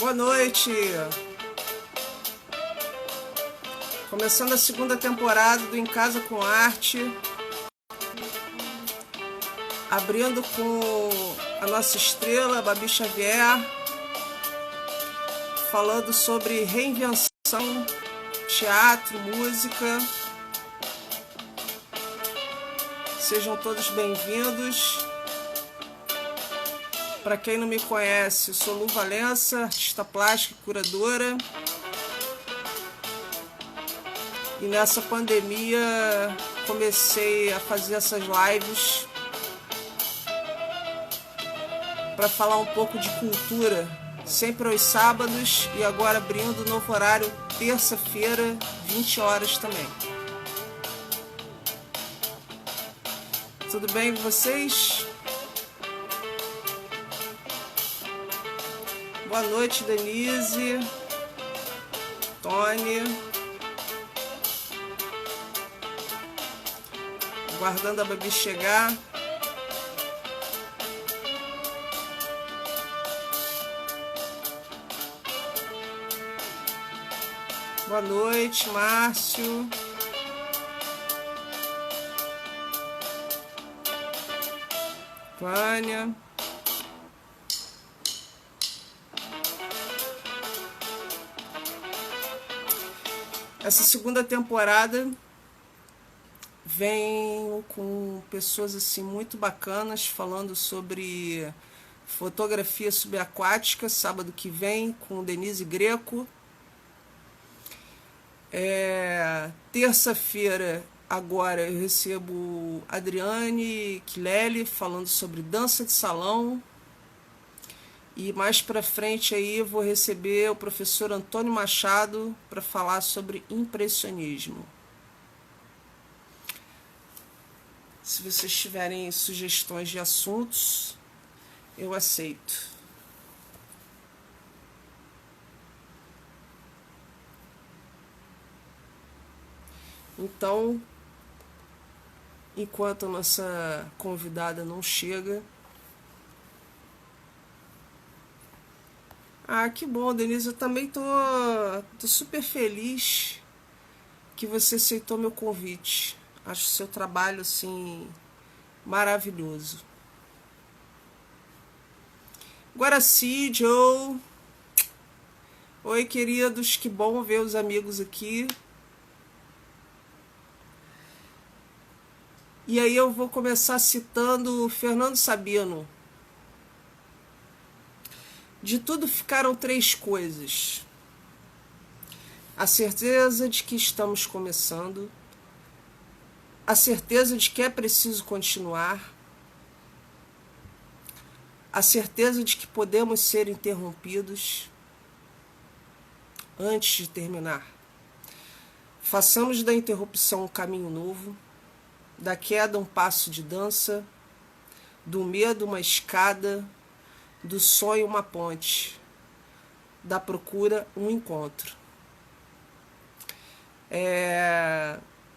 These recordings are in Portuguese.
Boa noite! Começando a segunda temporada do Em Casa com Arte. Abrindo com a nossa estrela, Babi Xavier. Falando sobre reinvenção, teatro, música. Sejam todos bem-vindos. Para quem não me conhece, eu sou Lu Valença, artista plástica e curadora. E nessa pandemia comecei a fazer essas lives para falar um pouco de cultura, sempre aos sábados e agora abrindo novo horário, terça-feira, 20 horas também. Tudo bem com vocês? Boa noite, Denise, Tony. Aguardando a Babi chegar. Boa noite, Márcio. Vânia. Essa segunda temporada vem com pessoas assim muito bacanas falando sobre fotografia subaquática, sábado que vem, com Denise Greco. Terça-feira, agora, eu recebo Adriane Quileli falando sobre dança de salão. E mais para frente aí eu vou receber o professor Antônio Machado para falar sobre impressionismo. Se vocês tiverem sugestões de assuntos, eu aceito. Então, enquanto a nossa convidada não chega... Ah, que bom, Denise. Eu também tô super feliz que você aceitou meu convite. Acho o seu trabalho, assim, maravilhoso. Guaraci, Joe. Oi, queridos. Que bom ver os amigos aqui. E aí eu vou começar citando Fernando Sabino. De tudo ficaram três coisas: a certeza de que estamos começando, a certeza de que é preciso continuar, a certeza de que podemos ser interrompidos antes de terminar. Façamos da interrupção um caminho novo, da queda um passo de dança, do medo uma escada, do sonho uma ponte, da procura um encontro.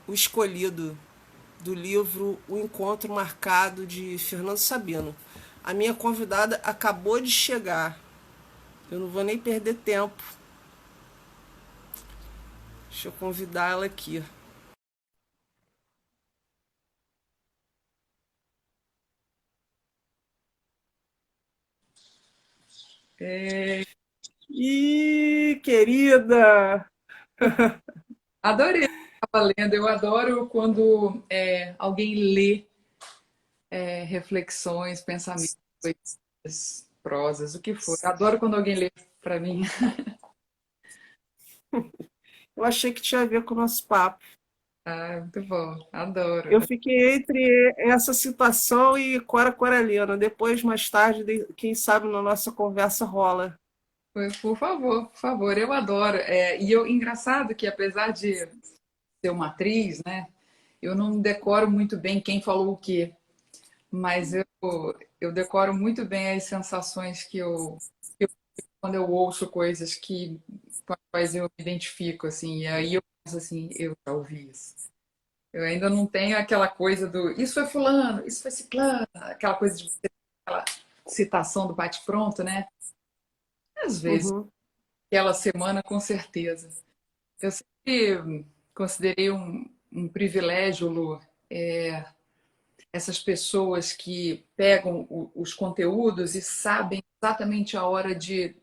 O escolhido do livro O Encontro Marcado, de Fernando Sabino. A minha convidada acabou de chegar. Eu não vou nem perder tempo. Deixa eu convidar ela aqui. Ih, querida! Adorei, estava lendo. Eu adoro quando alguém lê reflexões, pensamentos, poesias, prosas, o que for. Adoro quando alguém lê para mim. Eu achei que tinha a ver com o nosso papo. Ah, muito bom, adoro. Eu fiquei entre essa situação e Cora Coralina. Depois, mais tarde, quem sabe na nossa conversa rola. Por favor, por favor, eu adoro. Engraçado que apesar de ser uma atriz, né, eu não decoro muito bem quem falou o quê, mas eu decoro muito bem as sensações que eu quando eu ouço coisas com as quais eu me identifico, assim, e aí eu penso assim, eu já ouvi isso. Eu ainda não tenho aquela coisa do isso foi fulano, isso foi ciclano, aquela coisa de aquela citação do bate-pronto, né? Às vezes Uhum. aquela semana, com certeza. Eu sempre considerei um privilégio, Lu, essas pessoas que pegam os conteúdos e sabem exatamente a hora de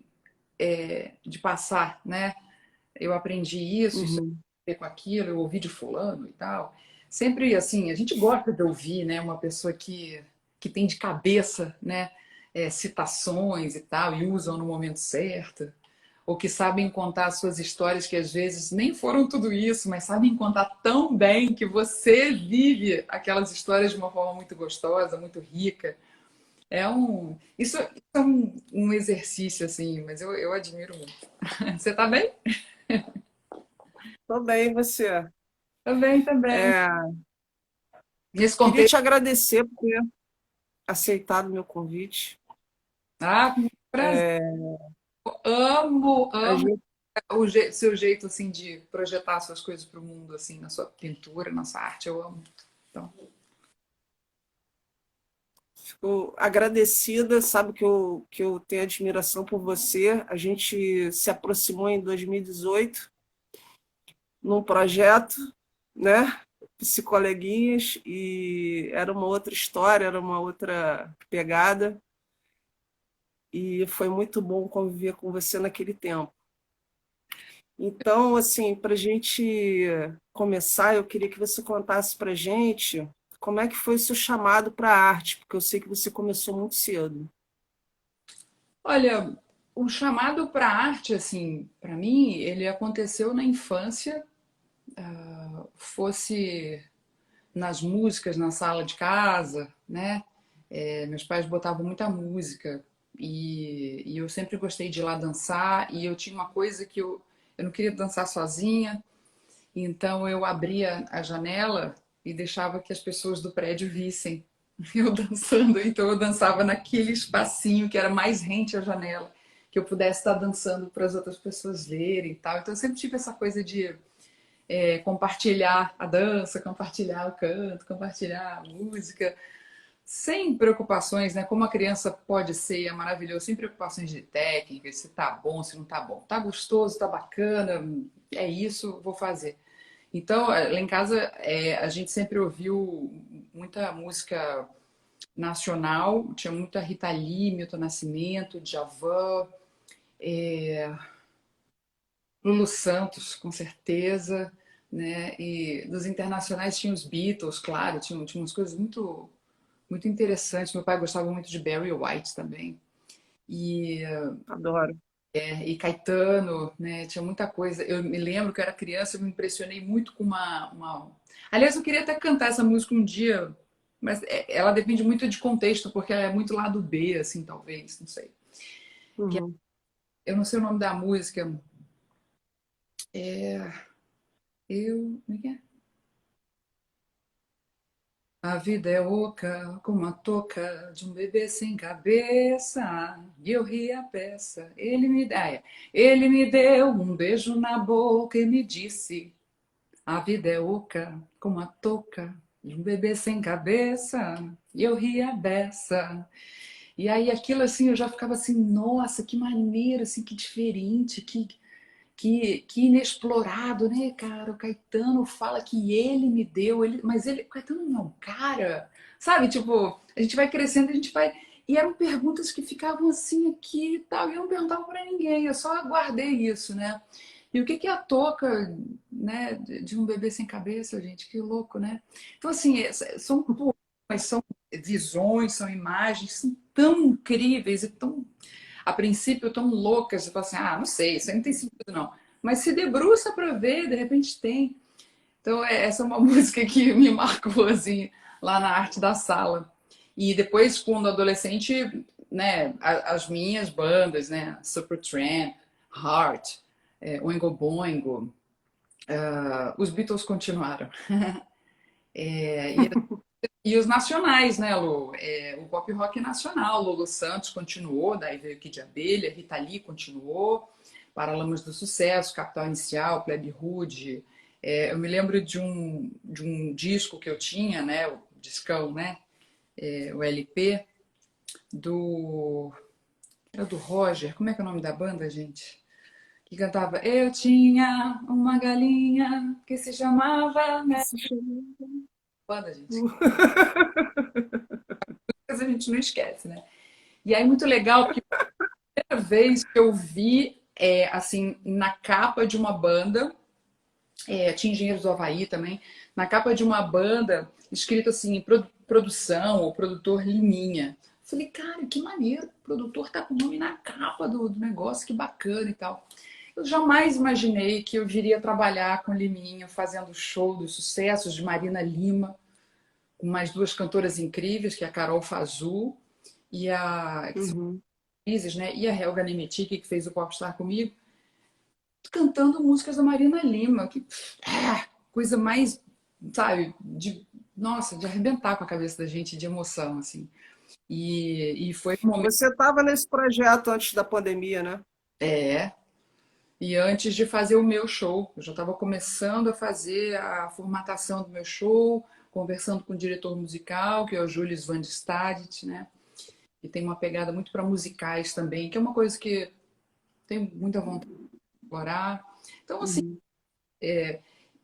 passar, né? Eu aprendi isso tem Uhum. a ver com aquilo, eu ouvi de fulano e tal. Sempre assim, a gente gosta de ouvir, né? Uma pessoa que tem de cabeça, né? Citações e tal, e usam no momento certo. Ou que sabem contar suas histórias que às vezes nem foram tudo isso, mas sabem contar tão bem que você vive aquelas histórias de uma forma muito gostosa, muito rica. Isso é um exercício, assim, mas eu admiro muito. Você tá bem? Tô bem, e você? Também, também. É, Nesse queria te contexto, agradecer por ter aceitado o meu convite. com muito prazer. É, Amo, a amo gente, seu jeito assim de projetar suas coisas para o mundo, assim, na sua pintura, na sua arte. Eu amo. Então, fico agradecida, sabe que eu tenho admiração por você. A gente se aproximou em 2018 num projeto, né? Psicoleguinhas, e era uma outra história, era uma outra pegada, e foi muito bom conviver com você naquele tempo. Então, assim, para a gente começar, eu queria que você contasse para a gente como é que foi o seu chamado para a arte, porque eu sei que você começou muito cedo. olha, o chamado para arte, assim, para mim, ele aconteceu na infância, fosse nas músicas na sala de casa, né? Meus pais botavam muita música e eu sempre gostei de ir lá dançar e eu tinha uma coisa que eu não queria dançar sozinha, então eu abria a janela e deixava que as pessoas do prédio vissem eu dançando. Então eu dançava naquele espacinho que era mais rente à janela, que eu pudesse estar dançando para as outras pessoas verem e tal. Então eu sempre tive essa coisa de compartilhar a dança, compartilhar o canto, compartilhar a música, sem preocupações, né? Como a criança pode ser, é maravilhoso, sem preocupações de técnica, se tá bom, se não tá bom. Tá gostoso, tá bacana, é isso, vou fazer. Então, lá em casa, a gente sempre ouviu muita música nacional, tinha muita Rita Lee, Milton Nascimento, Djavan, Lulu Santos, com certeza, né? E dos internacionais tinha os Beatles, claro, tinha umas coisas muito interessantes. Meu pai gostava muito de Barry White também. E, Adoro. e Caetano, né? Tinha muita coisa. Eu me lembro que eu era criança, eu me impressionei muito com uma... Aliás, eu queria até cantar essa música um dia, mas ela depende muito de contexto, porque ela é muito lado B, assim, talvez, não sei. Uhum. Eu não sei o nome da música. Como é que é? A vida é oca, como a touca de um bebê sem cabeça. E eu ri a peça. Ele me deu um beijo na boca e me disse: a vida é oca, como a touca de um bebê sem cabeça. E eu ri a beça. E aí aquilo assim, eu já ficava assim, nossa, que maneiro, assim, que diferente, que inexplorado, né, cara? O Caetano fala que ele me deu, mas o Caetano não é um cara, sabe? Tipo, a gente vai crescendo, a gente vai. E eram perguntas que ficavam assim aqui e tal, e eu não perguntava para ninguém, eu só guardei isso, né? E o que que é a touca, né, de um bebê sem cabeça, gente? Que louco, né? Então, assim, são poemas, são visões, são imagens, são tão incríveis e tão a princípio tão loucas, você fala assim, ah, não sei, isso aí não tem sentido não. Mas se debruça para ver, de repente tem. Então essa é uma música que me marcou assim lá na arte da sala. E depois, quando adolescente, né, as minhas bandas, né, Supertramp, Heart, Oingo Boingo, os Beatles continuaram. E os nacionais, né, Lu? O pop rock nacional, Lulu Santos continuou, daí veio Kid de Abelha, Rita Lee continuou, Paralamas do Sucesso, Capital Inicial, Plebe Rude. Eu me lembro de um disco que eu tinha, né, o discão, né, o LP, do... Era do Roger, como é que é o nome da banda, gente? que cantava Eu tinha uma galinha que se chamava Mary. Isso chama- Banda, gente. Mas a gente não esquece, né? E aí, muito legal, porque a primeira vez que eu vi, assim, na capa de uma banda, tinha Engenheiros do Havaí também, na capa de uma banda, escrito assim, produção ou produtor Liminha. Falei, cara, que maneiro, o produtor tá com o nome na capa do negócio, que bacana e tal. Eu jamais imaginei que eu viria trabalhar com Liminha, fazendo show dos sucessos de Marina Lima, com mais duas cantoras incríveis, que é a Carol Fazu e a que são Uhum. atrizes, né? E a Helga Nemetic, que fez o Popstar comigo, cantando músicas da Marina Lima, que coisa mais, sabe, nossa, de arrebentar com a cabeça da gente de emoção, assim. E foi um momento, Você estava nesse projeto antes da pandemia, né? é, e antes de fazer o meu show, eu já estava começando a fazer a formatação do meu show, conversando com o diretor musical, que é o Julius Van de Stadit, né? E tem uma pegada muito para musicais também, que é uma coisa que tenho muita vontade de explorar. Então, assim, Uhum.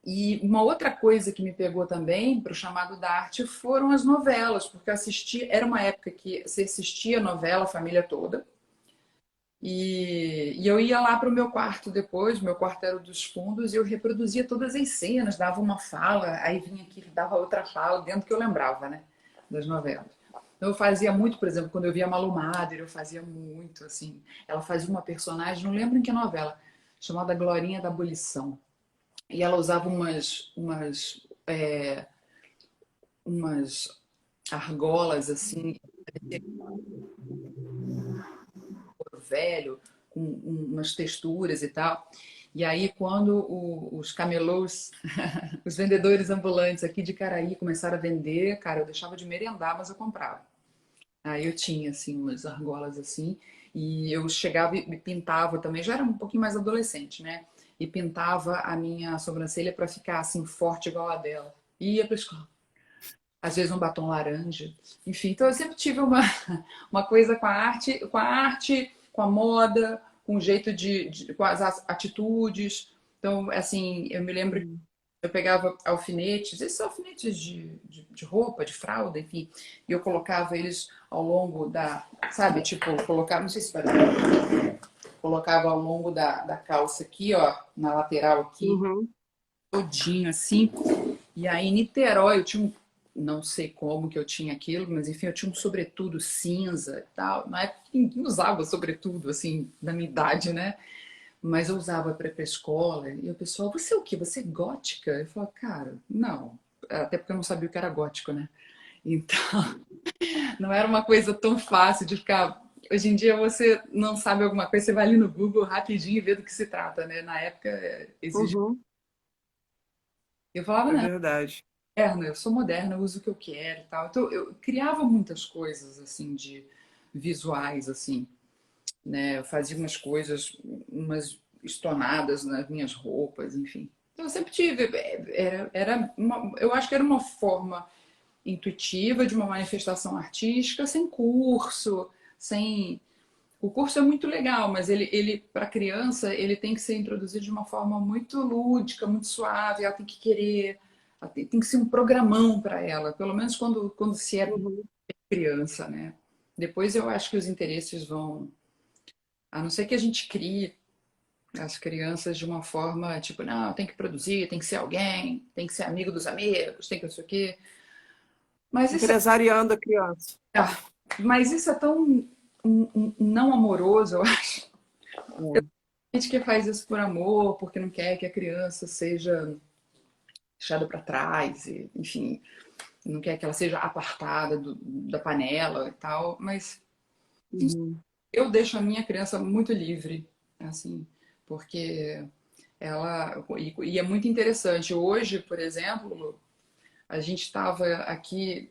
e uma outra coisa que me pegou também para o chamado da arte foram as novelas, porque eu assisti, era uma época que se assistia novela a família toda, e eu ia lá para o meu quarto depois, meu quarto era o dos fundos, e eu reproduzia todas as cenas, dava uma fala, aí vinha aqui, dava outra fala, dentro que eu lembrava, né, das novelas. Então eu fazia muito, por exemplo, quando eu via Malu Mader, eu fazia muito, assim, ela fazia uma personagem, não lembro em que novela, chamada Glorinha da Abolição. E ela usava umas argolas assim, velho, com umas texturas e tal. E aí, quando os camelôs, os vendedores ambulantes aqui de Caraí começaram a vender, cara, eu deixava de merendar, mas eu comprava. Aí eu tinha, assim, umas argolas assim, e eu chegava e pintava também, já era um pouquinho mais adolescente, né? E pintava a minha sobrancelha para ficar assim, forte igual a dela. E ia pra escola. Às vezes um batom laranja. Enfim, então eu sempre tive uma coisa com a moda, com o jeito com as atitudes. Então, assim, eu me lembro que Uhum. eu pegava alfinetes, esses alfinetes de roupa, de fralda, enfim, e eu colocava eles ao longo sabe, tipo, colocava, não sei se vai dar, colocava ao longo da calça aqui, ó, na lateral aqui, Uhum. todinho assim. E aí, em Niterói, eu tinha não sei como que eu tinha aquilo, mas enfim, eu tinha um sobretudo cinza e tal. Na época ninguém usava sobretudo, assim, da minha idade, né? Mas eu usava para ir pra escola. E o pessoal, você é o quê? Você é gótica? Eu falava, cara, não. Até porque eu não sabia o que era gótico, né? Então, não era uma coisa tão fácil de ficar. Hoje em dia você não sabe alguma coisa, você vai ali no Google rapidinho e vê do que se trata, né? Na época exige. Uhum. Eu falava, É não, verdade. moderna, eu sou moderna, eu uso o que eu quero e tal. Então eu criava muitas coisas assim de visuais assim, né? Eu fazia umas coisas, umas estonadas nas minhas roupas, enfim. Então eu sempre tive, eu acho que era uma forma intuitiva de uma manifestação artística, sem curso, sem o curso é muito legal, mas ele para criança, ele tem que ser introduzido de uma forma muito lúdica, muito suave, ela tem que querer, tem que ser um programão para ela, pelo menos quando se é Uhum. criança, né? Depois eu acho que os interesses vão, a não ser que a gente crie as crianças de uma forma tipo, não, tem que produzir, tem que ser alguém, tem que ser amigo dos amigos, tem que não sei o quê. Mas isso Empresariando a criança. mas isso é tão não amoroso, eu acho. É. Tem gente que faz isso por amor, porque não quer que a criança seja deixada para trás, e, enfim, não quer que ela seja apartada da panela e tal, mas Uhum. eu deixo a minha criança muito livre, assim, porque e é muito interessante. Hoje, por exemplo, a gente estava aqui,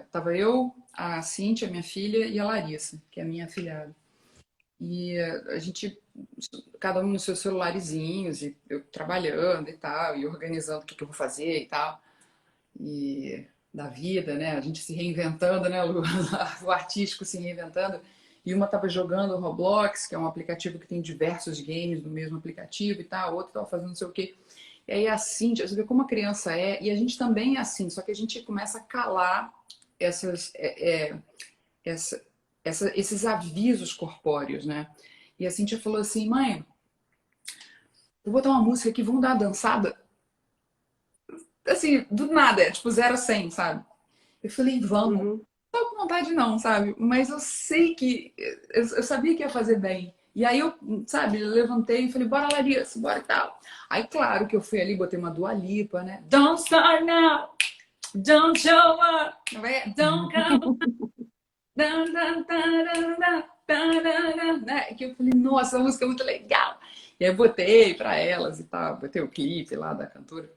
estava eu, a Cíntia, minha filha, e a Larissa, que é a minha afilhada. E a gente, cada um nos seus celularizinhos, e eu trabalhando e tal, e organizando o que eu vou fazer e tal, e da vida, né? A gente se reinventando, né? O artístico se reinventando. e uma estava jogando o Roblox, que é um aplicativo que tem diversos games no mesmo aplicativo e tal, a outra estava fazendo não sei o quê. E aí a Cíntia, você vê como a criança é, e a gente também é assim, só que a gente começa a calar essas, essa, esses avisos corpóreos, né? E a Cíntia falou assim, mãe, vou botar uma música aqui, vamos dar uma dançada? Assim, do nada, é tipo 0 a 100, sabe? Eu falei, vamos. Uhum. Não tô com vontade não, sabe? Mas eu sei que... Eu sabia que ia fazer bem. E aí eu, sabe, levantei e falei, bora Larissa, bora e tal. Aí, claro que eu fui ali, botei uma Dua Lipa, né? Don't start now, don't show up, don't come. Dan, dan, dan, dan, dan, né? Que eu falei, nossa, a música é muito legal. E aí eu botei pra elas e tal, botei o clipe lá da cantora.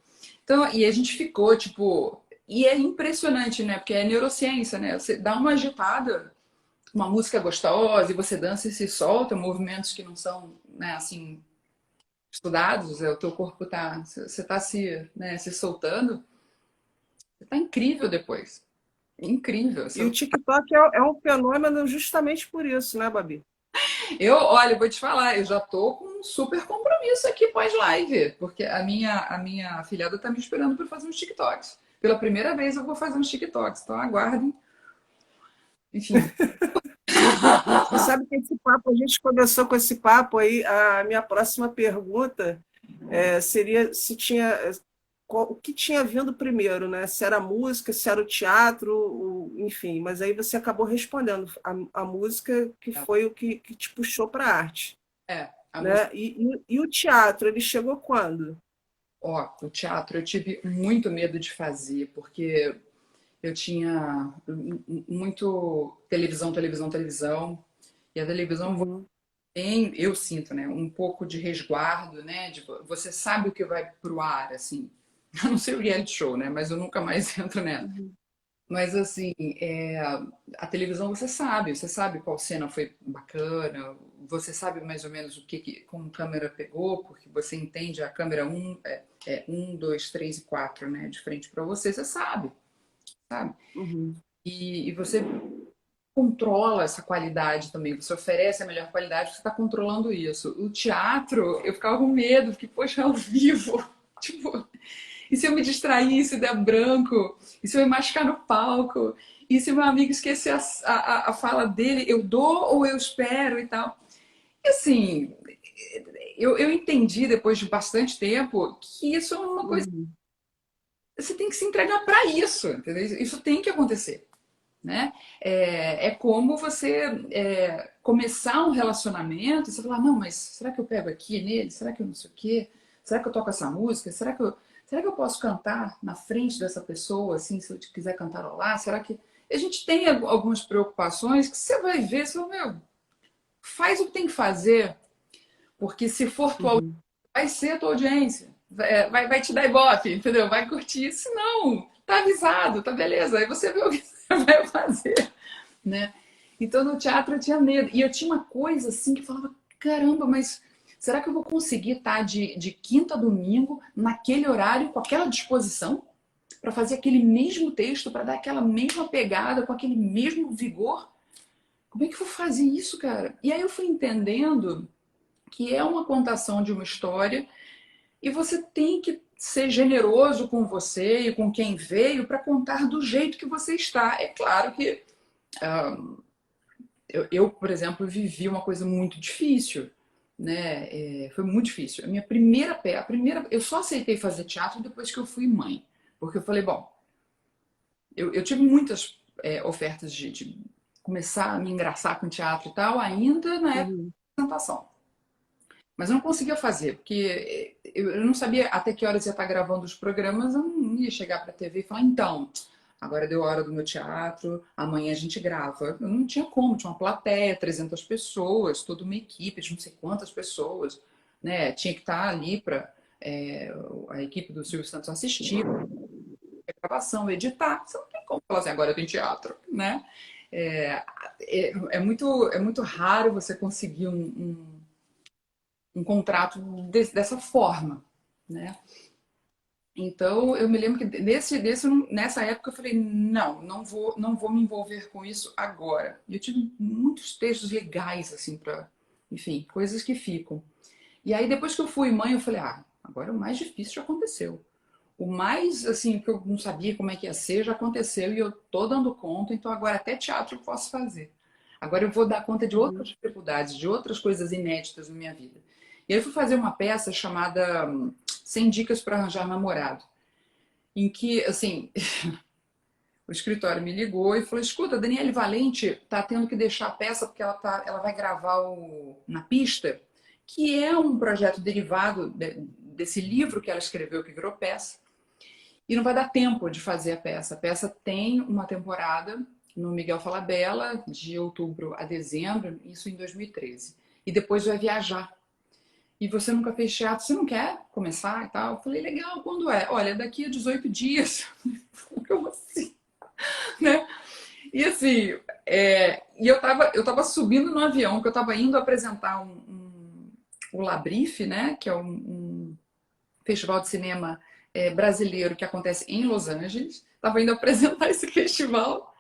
Então, e a gente ficou, tipo. E é impressionante, né? Porque é neurociência, né? Você dá uma agitada, uma música gostosa, e você dança e se solta, movimentos que não são, né, assim, estudados, o teu corpo tá. Você tá se, né, se soltando, você tá incrível depois. Incrível. E o TikTok é um fenômeno justamente por isso, né, Babi? Olha, vou te falar, eu já tô com um super compromisso aqui pós-live, porque a minha afilhada tá me esperando para fazer uns TikToks. Pela primeira vez eu vou fazer uns TikToks, então aguardem. Enfim. Você sabe que esse papo, a gente começou com esse papo aí, a minha próxima pergunta seria se tinha o que tinha vindo primeiro, né? Se era a música, se era o teatro, enfim. Mas aí você acabou respondendo a música que foi o que te puxou para a arte, A música. né? E o teatro, ele chegou quando? Ó, o teatro eu tive muito medo de fazer, porque eu tinha muito televisão, televisão, televisão. E a televisão Uhum, tem, eu sinto, né, um pouco de resguardo, né? De, você sabe o que vai pro ar, assim. Eu não sei o reality show, né? Mas eu nunca mais entro nela. uhum, Mas assim, a televisão você sabe qual cena foi bacana, você sabe mais ou menos o que como a câmera pegou, porque você entende a câmera um, dois, três e quatro, né? De frente para você, você sabe, sabe? uhum. E você controla essa qualidade também, você oferece a melhor qualidade, você está controlando isso. O teatro, eu ficava com medo, porque, poxa, é ao vivo. Tipo, e se eu me distrair, se der branco? E se eu me machucar no palco? E se o meu amigo esquecer a fala dele, eu dou ou eu espero e tal? E assim, eu entendi depois de bastante tempo que isso é uma coisa. Uhum. Você tem que se entregar para isso, entendeu? Isso tem que acontecer. Né? É como você começar um relacionamento e você falar, não, mas será que eu pego aqui nele? Será que eu não sei o quê? Será que eu toco essa música? Será que eu posso cantar na frente dessa pessoa, assim, se eu quiser cantarolar? Será que... A gente tem algumas preocupações que você vai ver, você fala, meu, faz o que tem que fazer, porque se for tua audiência, Uhum. vai ser a tua audiência. Vai te dar ibope, entendeu? Vai curtir. Se não, tá avisado, tá beleza. Aí você vê o que você vai fazer, né? Então no teatro eu tinha medo. E eu tinha uma coisa assim que falava: caramba, mas será que eu vou conseguir estar de quinta a domingo, naquele horário, com aquela disposição, para fazer aquele mesmo texto, para dar aquela mesma pegada, com aquele mesmo vigor? Como é que eu vou fazer isso, cara? E aí eu fui entendendo que é uma contação de uma história e você tem que ser generoso com você e com quem veio para contar do jeito que você está. É claro que por exemplo, vivi uma coisa muito difícil, né? Foi muito difícil. Eu só aceitei fazer teatro depois que eu fui mãe, porque eu falei, bom, eu tive muitas ofertas de começar a me engraçar com teatro e tal, ainda na época Uhum. da apresentação. Mas eu não conseguia fazer, porque eu não sabia até que horas ia estar gravando os programas, eu não ia chegar para a TV e falar, então, agora deu a hora do meu teatro, amanhã a gente grava. Eu não tinha como, tinha uma plateia, 300 pessoas, toda uma equipe de não sei quantas pessoas, né? Tinha que estar ali para a equipe do Silvio Santos assistir a gravação, editar. Você não tem como falar assim, agora tem teatro, né? É muito raro você conseguir um contrato dessa forma, né? Então, eu me lembro que nessa época eu falei, não vou me envolver com isso agora. E eu tive muitos textos legais, assim, enfim, coisas que ficam. E aí, depois que eu fui mãe, eu falei, agora o mais difícil já aconteceu. O mais, assim, que eu não sabia como é que ia ser, já aconteceu e eu tô dando conta, então agora até teatro eu posso fazer. Agora eu vou dar conta de outras Uhum. dificuldades, de outras coisas inéditas na minha vida. E aí eu fui fazer uma peça chamada 100 Dicas para Arranjar Namorado, em que, assim, o escritório me ligou e falou: escuta, a Daniele Valente tá tendo que deixar a peça porque ela vai gravar Na Pista, que é um projeto derivado desse livro que ela escreveu, que virou peça. E não vai dar tempo de fazer a peça. A peça tem uma temporada no Miguel Falabella, de outubro a dezembro, isso em 2013. E depois vai viajar. E você nunca fez teatro, você não quer começar e tal? Eu falei, legal, quando é? Olha, daqui a 18 dias. Como assim? Né? E assim, e eu tava subindo no avião, que eu tava indo apresentar o Labrife, né? Que é um festival de cinema brasileiro que acontece em Los Angeles. Tava indo apresentar esse festival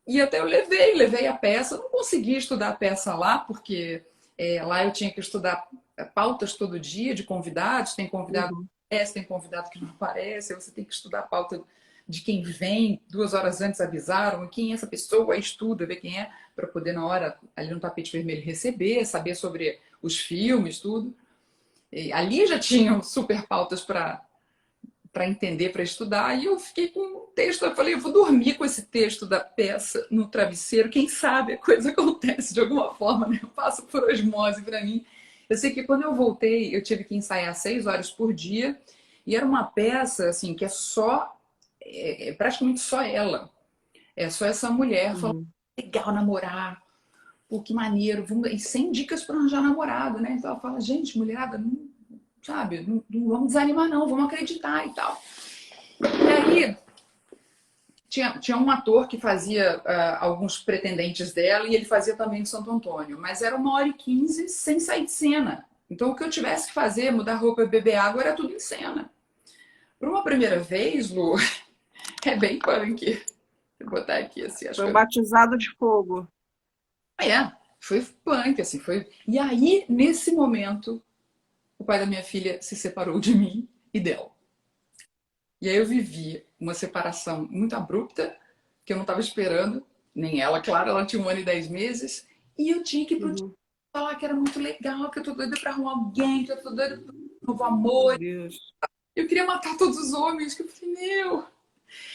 e até eu levei a peça. Eu não consegui estudar a peça lá, porque lá eu tinha que estudar pautas todo dia de convidados. Tem convidado Uhum. que aparece, tem convidado que não aparece. Aí você tem que estudar a pauta de quem vem. 2 horas antes avisaram quem é essa pessoa, aí estuda, vê quem é, para poder na hora, ali no tapete vermelho, receber, saber sobre os filmes, tudo. E ali já tinham super pautas para entender, para estudar, e eu fiquei com um texto. Eu falei, eu vou dormir com esse texto da peça no travesseiro, quem sabe a coisa acontece de alguma forma, né? Eu passo por osmose para mim. Eu sei que quando eu voltei, eu tive que ensaiar 6 horas por dia, e era uma peça assim que é praticamente só ela, é só essa mulher falando, Uhum. legal namorar, pô, que maneiro, e 100 dicas para arranjar namorado, né? Então ela fala, gente, mulherada, não, sabe, não vamos desanimar não, vamos acreditar e tal. E aí tinha um ator que fazia alguns pretendentes dela e ele fazia também de Santo Antônio, mas era 1 hora e 15 sem sair de cena. Então o que eu tivesse que fazer, mudar roupa e beber água, era tudo em cena. Para uma primeira vez, Lu, é bem punk. Vou botar aqui assim, acho Foi que um batizado de fogo. foi punk, assim, foi. E aí, nesse momento, o pai da minha filha se separou de mim e dela. E aí eu vivi uma separação muito abrupta, que eu não estava esperando, nem ela, claro, ela tinha 1 ano e 10 meses, e eu tinha que ir pro teatro Uhum. falar que era muito legal, que eu tô doida pra arrumar alguém, que eu tô doida pra um novo Meu amor. Deus. Eu queria matar todos os homens, que eu falei, meu.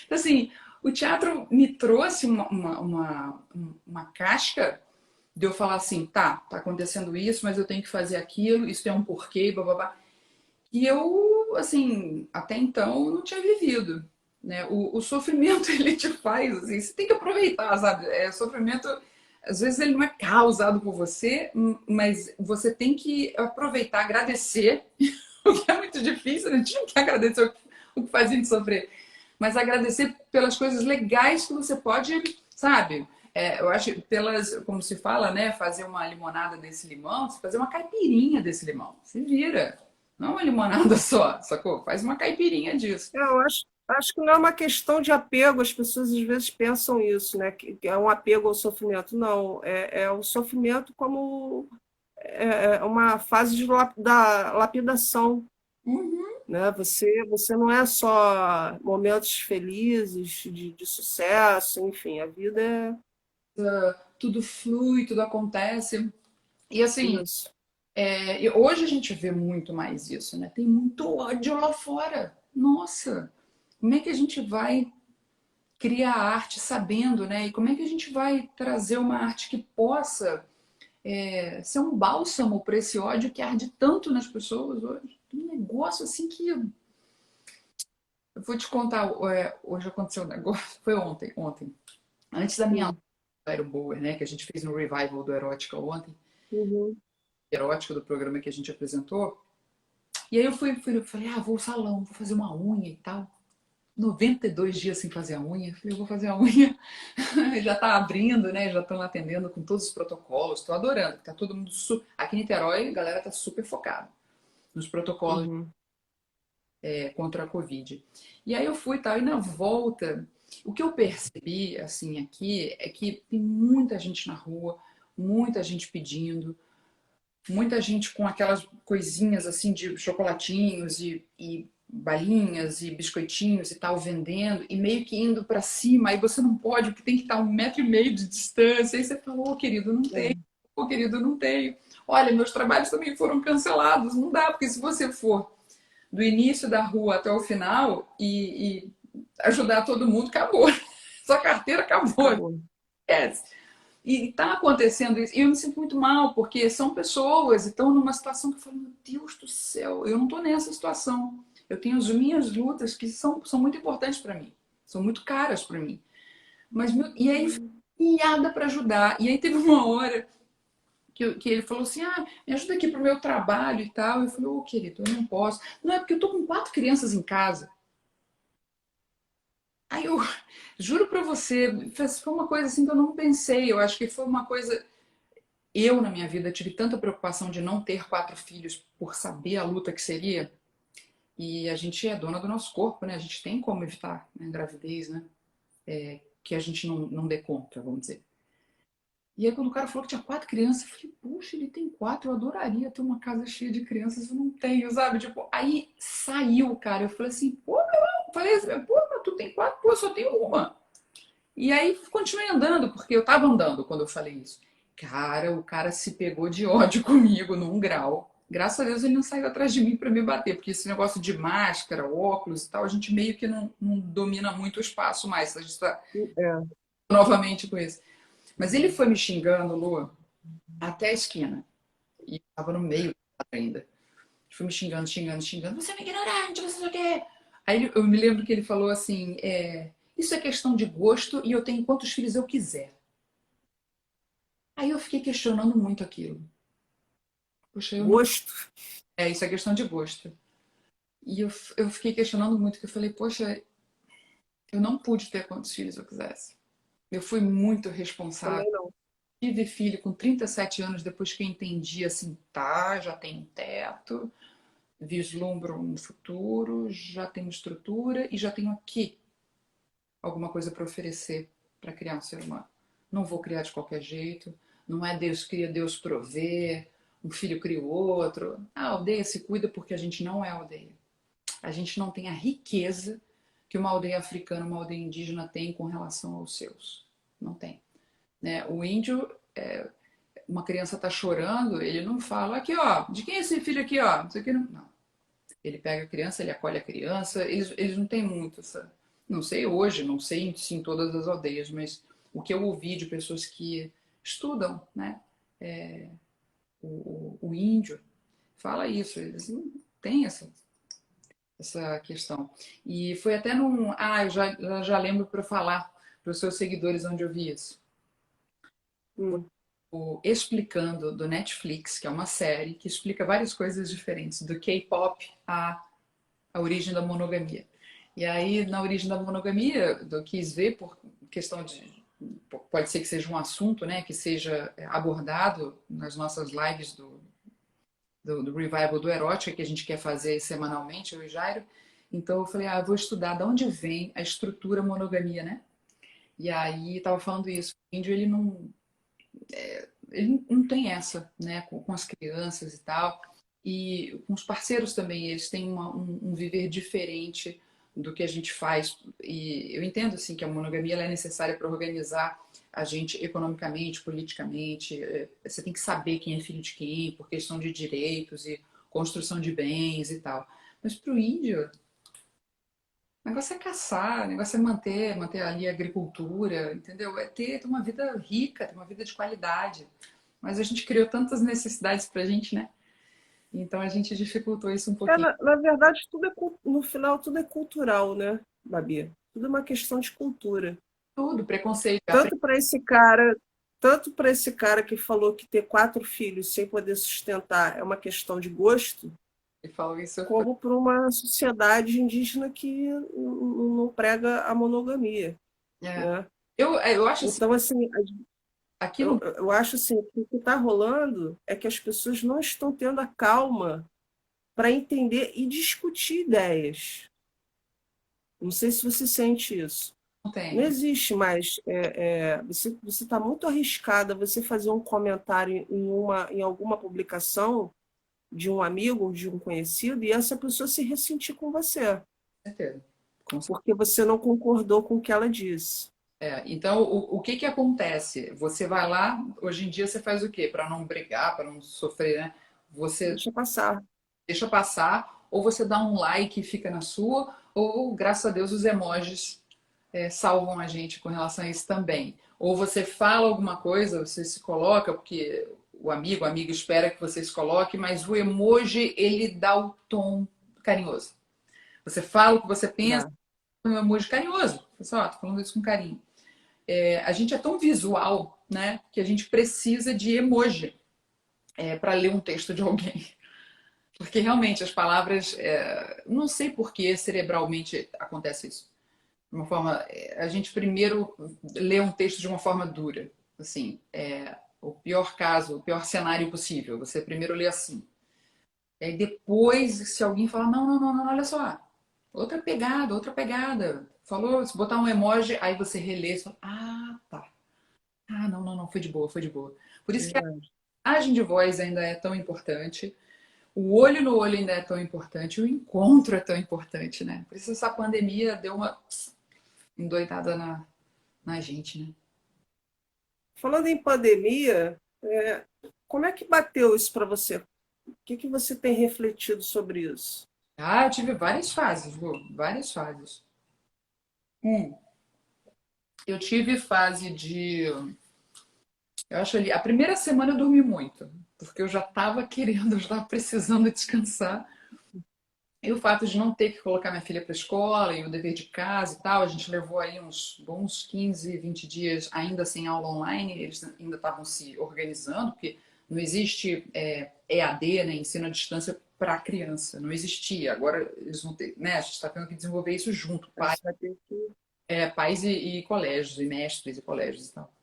Então, assim, o teatro me trouxe uma casca de eu falar assim, tá acontecendo isso, mas eu tenho que fazer aquilo, isso tem um porquê, babá. E eu, assim, até então não tinha vivido, né? O sofrimento, ele te faz, assim, você tem que aproveitar, sabe? Sofrimento, às vezes ele não é causado por você, mas você tem que aproveitar, agradecer, o que é muito difícil, né? A gente não quer agradecer o que faz a gente sofrer, mas agradecer pelas coisas legais que você pode, sabe? Eu acho, como se fala, né? Fazer uma limonada desse limão, você fazer uma caipirinha desse limão. Se vira. Não é uma limonada só, sacou? Faz uma caipirinha disso. Eu acho que não é uma questão de apego, as pessoas às vezes pensam isso, né? Que é um apego ao sofrimento. Não, é o sofrimento como uma fase da lapidação, Uhum. né? Você não é só momentos felizes, de sucesso, enfim, a vida é Tudo flui, tudo acontece. E assim, isso. e hoje a gente vê muito mais isso, né? Tem muito ódio lá fora. Nossa, como é que a gente vai criar arte sabendo, né? E como é que a gente vai trazer uma arte que possa ser um bálsamo para esse ódio que arde tanto nas pessoas hoje? Um negócio assim que eu vou te contar. Hoje aconteceu um negócio, foi ontem, antes da minha aula Sim. do Aero Boer, né? Que a gente fez no revival do Erótica ontem, Uhum. erótica do programa que a gente apresentou. E aí eu falei, vou ao salão, vou fazer uma unha e tal. 92 dias sem fazer a unha. Falei, eu vou fazer a unha. Já tá abrindo, né? Já estão atendendo com todos os protocolos. Estou adorando. Tá todo mundo aqui em Niterói, a galera tá super focada nos protocolos. Uhum. contra a Covid. E aí eu fui e tal, e na volta, o que eu percebi, assim, aqui, é que tem muita gente na rua, muita gente pedindo, muita gente com aquelas coisinhas, assim, de chocolatinhos e balinhas e biscoitinhos e tal, vendendo, e meio que indo para cima, aí você não pode, porque tem que estar 1,5 metro de distância, aí você falou, ô querido, não tenho, ô querido, não tenho. Olha, meus trabalhos também foram cancelados, não dá, porque se você for do início da rua até o final e ajudar todo mundo, acabou. Sua carteira acabou. Acabou. Esquece. E está acontecendo isso. E eu me sinto muito mal, porque são pessoas e estão numa situação que eu falo, meu Deus do céu, eu não estou nessa situação. Eu tenho as minhas lutas que são muito importantes para mim. São muito caras para mim. E aí, piada para ajudar. E aí teve uma hora que ele falou assim, me ajuda aqui pro meu trabalho e tal. Eu falei, ô querido, eu não posso. Não, é porque eu tô com 4 crianças em casa. Aí eu juro pra você, foi uma coisa assim que eu não pensei. Eu acho que foi uma coisa. Eu, na minha vida, tive tanta preocupação de não ter 4 filhos por saber a luta que seria. E a gente é dona do nosso corpo, né? A gente tem como evitar, né, a gravidez, né? Que a gente não dê conta, vamos dizer. E aí, quando o cara falou que tinha 4 crianças, eu falei, puxa, ele tem 4, eu adoraria ter uma casa cheia de crianças, eu não tenho, sabe? Tipo, aí saiu, cara. Eu falei assim, pô, meu, falei assim, pô, mas tu tem 4, pô, eu só tenho uma. E aí continuei andando, porque eu tava andando quando eu falei isso. Cara, o cara se pegou de ódio comigo num grau. Graças a Deus ele não saiu atrás de mim para me bater, porque esse negócio de máscara, óculos e tal, a gente meio que não domina muito o espaço mais. A gente está É. novamente com isso. Mas ele foi me xingando, Lu, até a esquina. E tava no meio ainda. Ele foi me xingando, xingando, xingando. Você é um ignorante, você não sei o quê. Aí eu me lembro que ele falou assim: isso é questão de gosto e eu tenho quantos filhos eu quiser. Aí eu fiquei questionando muito aquilo. Poxa, eu não. Gosto. Isso é questão de gosto. E eu fiquei questionando muito, que eu falei, poxa, eu não pude ter quantos filhos eu quisesse. Eu fui muito responsável. Também não. Tive filho com 37 anos, depois que eu entendi assim, tá, já tenho um teto, vislumbro um futuro, já tenho estrutura e já tenho aqui alguma coisa para oferecer para criar um ser humano. Não vou criar de qualquer jeito, não é Deus cria, Deus provê, um filho cria o outro. A aldeia se cuida porque a gente não é aldeia. A gente não tem a riqueza que uma aldeia africana, uma aldeia indígena tem com relação aos seus. Não tem. Né? O índio, uma criança está chorando, ele não fala, aqui ó, de quem é esse filho aqui ó? Isso aqui não. Ele pega a criança, ele acolhe a criança, eles não têm muito essa. Não sei hoje, não sei se em todas as aldeias, mas o que eu ouvi de pessoas que estudam, né, o índio, fala isso, eles não têm essa questão. E foi até num. Eu já lembro para falar para os seus seguidores onde eu vi isso. Hum. O Explicando do Netflix, que é uma série que explica várias coisas diferentes, do K-pop a origem da monogamia. E aí, na origem da monogamia, eu quis ver por questão de. Pode ser que seja um assunto, né, que seja abordado nas nossas lives do Revival do Erótica, que a gente quer fazer semanalmente, eu e Jairo. Então eu falei, eu vou estudar de onde vem a estrutura monogamia, né? E aí tava falando isso. O índio, ele não tem essa, né, com as crianças e tal. E com os parceiros também, eles têm um viver diferente do que a gente faz. E eu entendo, assim, que a monogamia ela é necessária para organizar a gente economicamente, politicamente. Você tem que saber quem é filho de quem, por questão de direitos e construção de bens e tal. Mas para o índio, o negócio é caçar, o negócio é manter ali a agricultura, entendeu? É ter uma vida rica, ter uma vida de qualidade. Mas a gente criou tantas necessidades pra gente, né? Então a gente dificultou isso um pouquinho. Na verdade, no final, tudo é cultural, né, Babi? Tudo é uma questão de cultura. Tudo, preconceito. Tanto para esse cara, tanto para esse cara que falou que ter 4 filhos sem poder sustentar é uma questão de gosto, E falou isso. como para uma sociedade indígena que não prega a monogamia, É. né? Eu acho assim, Então, assim, aqui no. eu acho assim, que o que está rolando é que as pessoas não estão tendo a calma para entender e discutir ideias. Não sei se você sente isso. Não Não tem. existe mais. Você está muito arriscada você fazer um comentário em alguma publicação de um amigo ou de um conhecido e essa pessoa se ressentir com você, Com certeza. Com certeza. porque você não concordou com o que ela disse. Então, o que que acontece? Você vai lá, hoje em dia você faz o quê? Para não brigar, para não sofrer, né? Você Deixa passar. deixa passar, ou você dá um like e fica na sua, ou, graças a Deus, os emojis salvam a gente com relação a isso também. Ou você fala alguma coisa, você se coloca, porque o amigo, a amiga espera que você se coloque, mas o emoji, ele dá o tom carinhoso. Você fala o que você pensa, Dá. um emoji carinhoso. Pessoal, tô falando isso com carinho. A gente é tão visual, né, que a gente precisa de emoji para ler um texto de alguém. Porque realmente as palavras, não sei por que cerebralmente acontece isso. De uma forma, a gente primeiro lê um texto de uma forma dura, assim, o pior caso, o pior cenário possível. Você primeiro lê assim. E aí depois, se alguém falar, não, não, não, não, olha só, outra pegada, outra pegada. Falou, se botar um emoji, aí você relê, você fala, ah, tá. Ah, não, não, não, foi de boa, foi de boa. Por isso que a Verdade. imagem de voz ainda é tão importante. O olho no olho ainda é tão importante, o encontro é tão importante, né? Por isso essa pandemia deu uma endoidada na gente, né? Falando em pandemia, como é que bateu isso para você? O que você tem refletido sobre isso? Ah, eu tive várias fases, Lu, várias fases. Um, eu tive fase de. Eu acho ali. A primeira semana eu dormi muito, porque eu já estava querendo, eu já estava precisando descansar. E o fato de não ter que colocar minha filha para a escola e o dever de casa e tal, a gente levou aí uns bons 15, 20 dias ainda sem aula online, eles ainda estavam se organizando, porque não existe EAD, né, ensino à distância para criança, não existia. Agora eles vão ter, né, a gente está tendo que desenvolver isso junto, Você vai ter que. pais e colégios, e mestres e colégios e tal.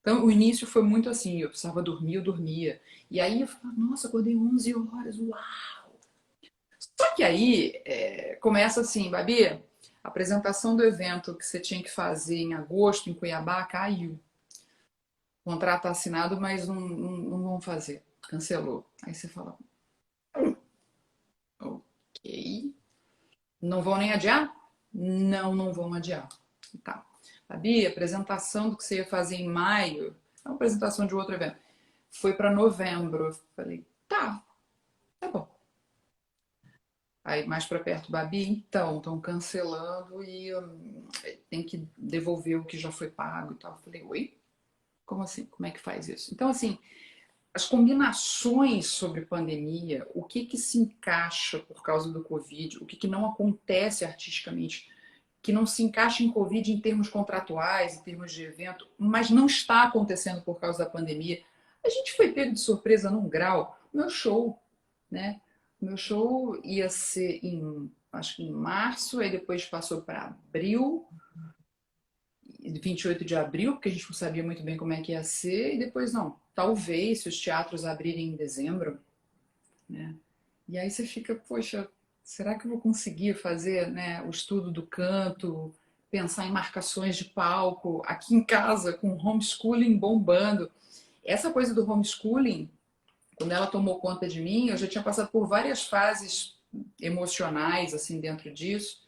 Então, o início foi muito assim, eu precisava dormir, eu dormia. E aí eu falava, nossa, acordei 11 horas, uau! Só que aí começa assim, Babi, a apresentação do evento que você tinha que fazer em agosto em Cuiabá caiu. O contrato está assinado, mas não vão fazer. Cancelou. Aí você fala, ok. Não vão nem adiar? Não, não vão adiar. Tá. Babi, a apresentação do que você ia fazer em maio, é uma apresentação de outro evento, foi para novembro. Eu falei, tá bom. Aí mais para perto, Babi, então, estão cancelando e tem que devolver o que já foi pago e tal. Eu falei, oi? Como assim? Como é que faz isso? Então, assim, as combinações sobre pandemia, o que que se encaixa por causa do Covid, o que que não acontece artisticamente, que não se encaixa em Covid em termos contratuais, em termos de evento, mas não está acontecendo por causa da pandemia. A gente foi pego de surpresa num grau. Meu show, né? Meu show ia ser acho que em março, aí depois passou para abril, 28 de abril, porque a gente não sabia muito bem como é que ia ser, e depois não, talvez se os teatros abrirem em dezembro, né? E aí você fica, poxa, será que eu vou conseguir fazer, né, o estudo do canto, pensar em marcações de palco, aqui em casa, com homeschooling bombando? Essa coisa do homeschooling, quando ela tomou conta de mim, eu já tinha passado por várias fases emocionais, assim, dentro disso,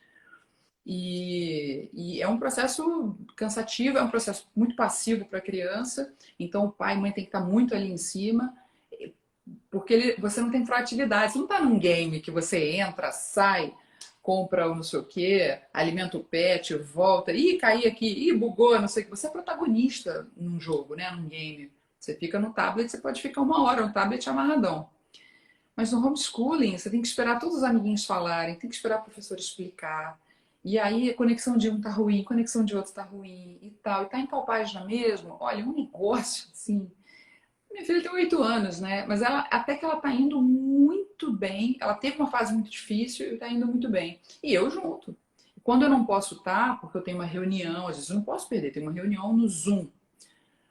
e é um processo cansativo, é um processo muito passivo para a criança, então o pai e a mãe tem que estar muito ali em cima, porque você não tem proatividade, você não está num game que você entra, sai, compra o não sei o quê, alimenta o pet, volta, ih, caí aqui, ih, bugou, não sei o que. Você é protagonista num jogo, né, num game. Você fica no tablet, você pode ficar uma hora no tablet amarradão. Mas no homeschooling, você tem que esperar todos os amiguinhos falarem, tem que esperar o professor explicar. E aí a conexão de um tá ruim, a conexão de outro tá ruim e tal. E tá em qual página mesmo? Olha, um negócio assim. Minha filha tem 8 anos, né? Mas ela, até que ela tá indo muito bem. Ela teve uma fase muito difícil e tá indo muito bem. E eu junto. Quando eu não posso estar, porque eu tenho uma reunião, às vezes eu não posso perder, tem uma reunião no Zoom,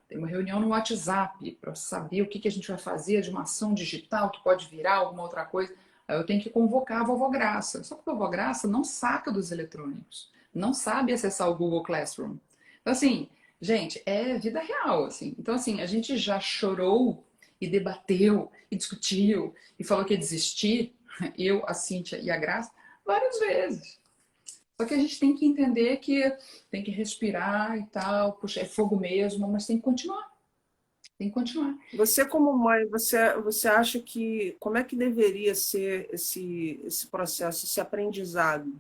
tem uma reunião no WhatsApp para saber o que a gente vai fazer de uma ação digital que pode virar alguma outra coisa. Aí Aí eu tenho que convocar a vovó Graça. Só que a vovó Graça não saca dos eletrônicos, não sabe acessar o Google Classroom. Então, assim, gente, é vida real, assim. Então, assim, a gente já chorou e debateu e discutiu e falou que ia desistir, eu, a Cíntia e a Graça, várias vezes. Só que a gente tem que entender que tem que respirar e tal, puxa, é fogo mesmo, mas tem que continuar, tem que continuar. Você como mãe, você acha que como é que deveria ser esse processo, esse aprendizado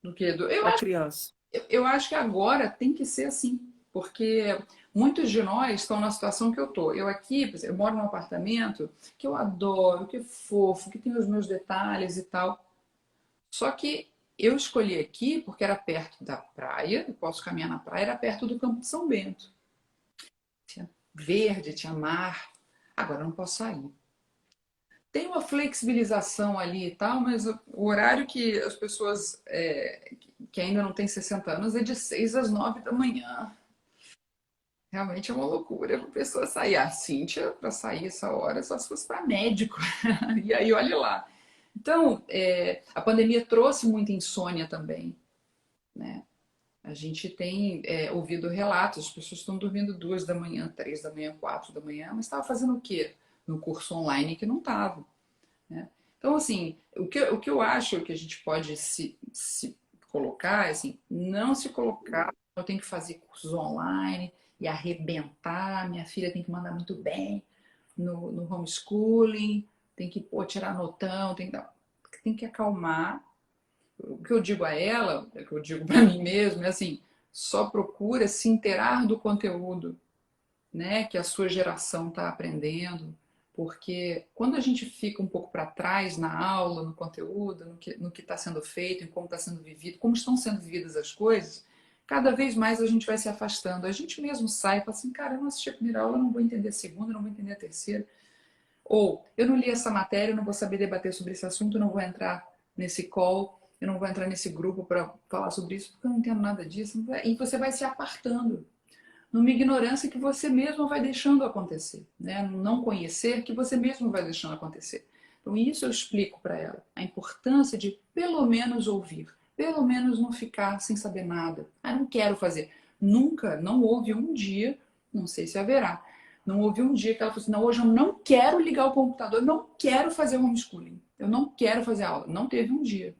Do que do... para a criança? eu acho que agora tem que ser assim, porque muitos de nós estão na situação que eu tô. Eu aqui, por exemplo, eu moro num apartamento que eu adoro, que é fofo, que tem os meus detalhes e tal. Só que eu escolhi aqui porque era perto da praia, eu posso caminhar na praia, era perto do Campo de São Bento. Tinha verde, tinha mar. Agora eu não posso sair. Tem uma flexibilização ali e tal, mas o horário que as pessoas que ainda não têm 60 anos é de 6 às 9 da manhã. Realmente é uma loucura para a pessoa sair. A Cíntia, para sair essa hora, só se fosse para médico. E aí, olha lá. Então, a pandemia trouxe muita insônia também, né? A gente tem ouvido relatos, as pessoas estão dormindo 2 da manhã, 3 da manhã, 4 da manhã, mas estava fazendo o quê? No curso online que não estava, né? Então, assim, o que eu acho que a gente pode se colocar, é assim, não se colocar, eu tenho que fazer cursos online e arrebentar, minha filha tem que mandar muito bem no homeschooling, tem que tirar notão, tem que acalmar. O que eu digo a ela, o que eu digo para mim mesmo, é assim, só procura se inteirar do conteúdo, né, que a sua geração está aprendendo, porque quando a gente fica um pouco para trás na aula, no conteúdo, no que está sendo feito, em como está sendo vivido, como estão sendo vividas as coisas, cada vez mais a gente vai se afastando. A gente mesmo sai e fala assim, cara, eu não assisti a primeira aula, eu não vou entender a segunda, eu não vou entender a terceira. Ou, eu não li essa matéria, eu não vou saber debater sobre esse assunto, eu não vou entrar nesse call, eu não vou entrar nesse grupo para falar sobre isso, porque eu não entendo nada disso. E você vai se apartando numa ignorância que você mesmo vai deixando acontecer, né? No não conhecer que você mesmo vai deixando acontecer. Então, isso eu explico para ela, a importância de pelo menos ouvir, pelo menos não ficar sem saber nada. Ah, não quero fazer. Nunca, não houve um dia, não sei se haverá, não houve um dia que ela falou assim, não, hoje eu não quero ligar o computador, eu não quero fazer homeschooling, eu não quero fazer aula. Não teve um dia.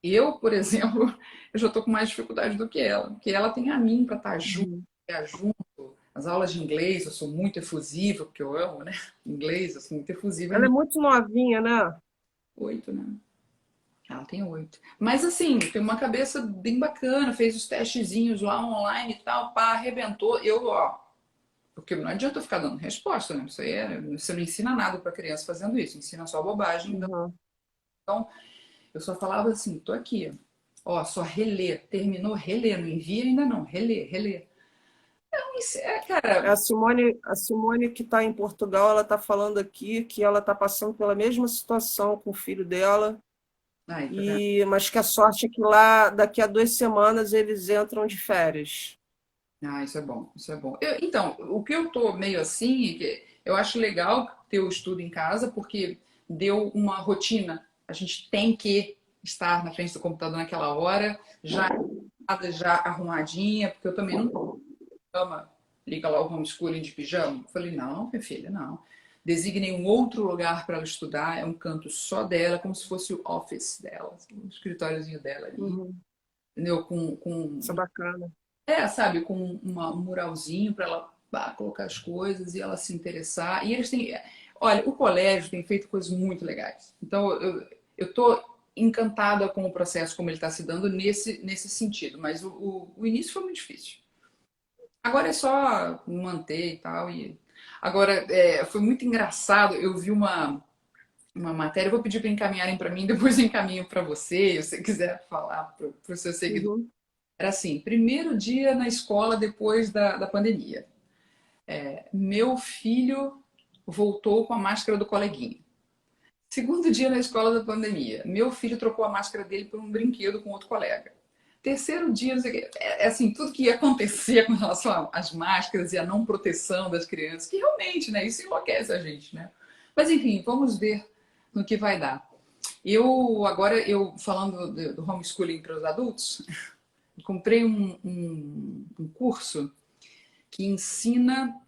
Eu, por exemplo, eu já estou com mais dificuldade do que ela, porque ela tem a mim para estar junto, Uhum. ficar junto. As aulas de inglês, eu sou muito efusiva, porque eu amo, né? Inglês, eu sou muito efusiva. Ela é muito novinha, né? 8, né? Ela tem 8. Mas assim, tem uma cabeça bem bacana, fez os testezinhos lá online e tal, pá, arrebentou. Eu, ó, porque não adianta eu ficar dando resposta, né? Isso aí você não ensina nada para criança fazendo isso, ensina só bobagem. Uhum. Então, eu só falava assim, tô aqui, ó, só relê, terminou, relê, não envia ainda não, relê, relê. Então, isso cara, A Simone que está em Portugal, ela está falando aqui que ela está passando pela mesma situação com o filho dela, ai, tá vendo? mas que a sorte é que lá, daqui a 2 semanas, eles entram de férias. Ah, isso é bom, isso é bom. Então, o que eu tô meio assim, é que eu acho legal ter o estudo em casa, porque deu uma rotina. A gente tem que estar na frente do computador naquela hora, já arrumadinha, porque eu também não pijama, liga lá o homeschooling de pijama. Eu falei, não, minha filha, não. Designei um outro lugar para ela estudar, é um canto só dela, como se fosse o office dela, assim, o escritóriozinho dela ali, Uhum. entendeu? Isso é bacana. Sabe, com um muralzinho para ela colocar as coisas e ela se interessar. E eles têm. Olha, o colégio tem feito coisas muito legais. Então, eu tô encantada com o processo como ele está se dando nesse sentido, mas o início foi muito difícil. Agora é só manter e tal. Agora, foi muito engraçado. Eu vi uma matéria, eu vou pedir para encaminharem para mim, depois eu encaminho para você, se você quiser falar para o seu seguidor. Uhum. Era assim, primeiro dia na escola depois da pandemia. Meu filho voltou com a máscara do coleguinha. Segundo dia na escola da pandemia. Meu filho trocou a máscara dele por um brinquedo com outro colega. Terceiro dia, não sei o quê. Assim, tudo que ia acontecer com relação às máscaras e a não proteção das crianças, que realmente, né, isso enlouquece a gente, né? Mas enfim, vamos ver no que vai dar. Eu falando do homeschooling para os adultos, comprei um curso que ensina,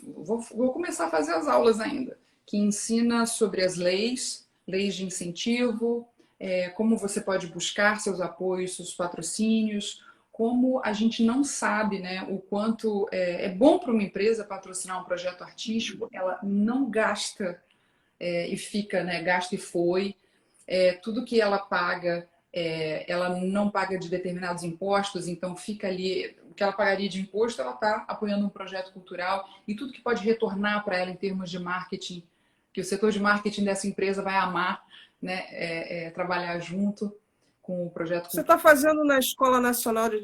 vou começar a fazer as aulas ainda, que ensina sobre as leis de incentivo, como você pode buscar seus apoios, seus patrocínios, como a gente não sabe, né, o quanto é bom para uma empresa patrocinar um projeto artístico, ela não gasta e fica, né, gasta e foi. Tudo que ela paga, ela não paga de determinados impostos, então fica ali, o que ela pagaria de imposto, ela está apoiando um projeto cultural e tudo que pode retornar para ela em termos de marketing, que o setor de marketing dessa empresa vai amar, né, trabalhar junto com o projeto Você cultural. está fazendo na Escola Nacional de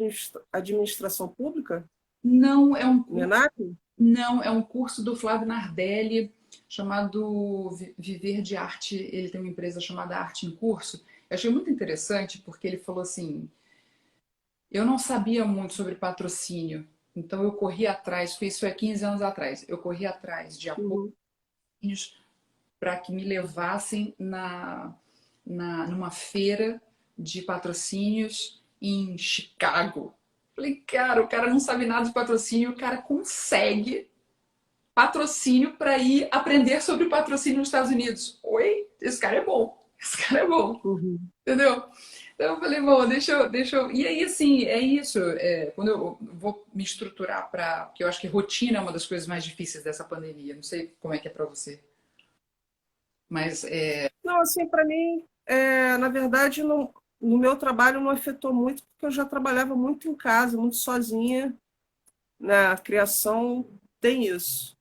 Administração Pública, Não é um MENAC? Não, é um curso do Flávio Nardelli chamado Viver de Arte. Ele tem uma empresa chamada Arte em Curso. Eu achei muito interessante porque ele falou assim: eu não sabia muito sobre patrocínio, então eu corri atrás, isso é 15 anos atrás, eu corri atrás de apoios Uhum. para que me levassem numa feira de patrocínios em Chicago. Falei, cara, o cara não sabe nada de patrocínio, o cara consegue patrocínio para ir aprender sobre patrocínio nos Estados Unidos. Oi, esse cara é bom. Esse cara é bom. Uhum. Entendeu? Então eu falei, bom, deixa eu. E aí, assim, é isso. Quando eu vou me estruturar para. Porque eu acho que rotina é uma das coisas mais difíceis dessa pandemia. Não sei como é que é para você. Mas Não, assim, para mim, na verdade, não, no meu trabalho não afetou muito, porque eu já trabalhava muito em casa, muito sozinha. Na criação tem isso.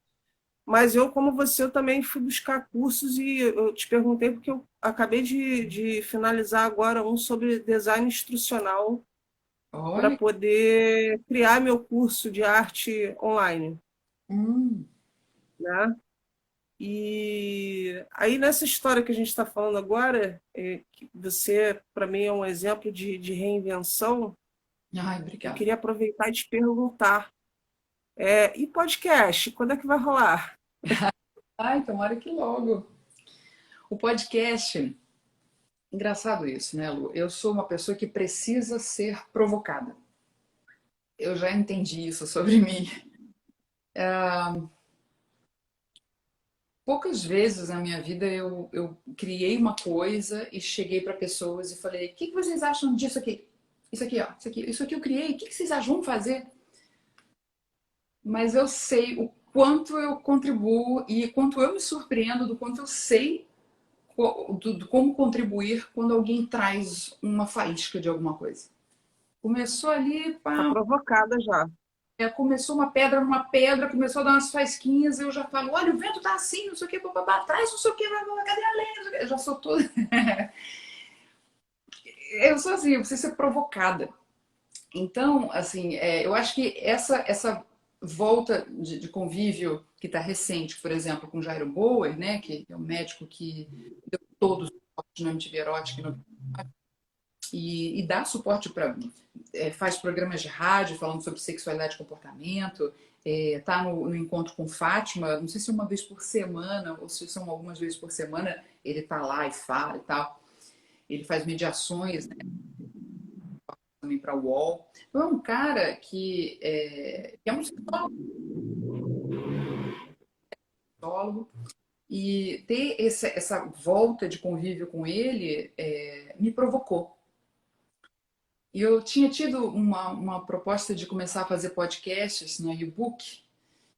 Mas eu, como você, eu também fui buscar cursos e eu te perguntei porque eu acabei de finalizar agora um sobre design instrucional para olha. poder criar meu curso de arte online, Hum, né? E aí nessa história que a gente está falando agora, que você para mim é um exemplo de reinvenção, ai, eu obrigada. queria aproveitar e te perguntar, e podcast, quando é que vai rolar? Ai, tomara que logo. O podcast, engraçado isso, né, Lu? Eu sou uma pessoa que precisa ser provocada. Eu já entendi isso sobre mim. Poucas vezes na minha vida eu criei uma coisa e cheguei para pessoas e falei: o que que vocês acham disso aqui? Isso aqui, ó, isso aqui eu criei, o que que vocês acham? Vamos fazer? Mas eu sei o quanto eu contribuo e quanto eu me surpreendo do quanto eu sei do como contribuir quando alguém traz uma faísca de alguma coisa. Começou ali, Está pá, provocada já. começou uma pedra numa pedra, começou a dar umas faísquinhas, eu já falo, olha, o vento tá assim, não sei o que, papapá, traz não sei o que, cadê a lenha? Não sei o quê. Eu já sou toda. Eu sou assim, eu preciso ser provocada. Então, assim, eu acho que essa volta de convívio que está recente, por exemplo, com Jairo Bower, né, que é um médico que deu todo o suporte no MTV Erótica e dá suporte para. Faz programas de rádio falando sobre sexualidade e comportamento, tá no Encontro com Fátima, não sei se uma vez por semana ou se são algumas vezes por semana, ele tá lá e fala e tal. Ele faz mediações, né, também para o UOL. Então é um cara que é um psicólogo e ter essa volta de convívio com ele me provocou. E eu tinha tido uma proposta de começar a fazer podcasts no e-book,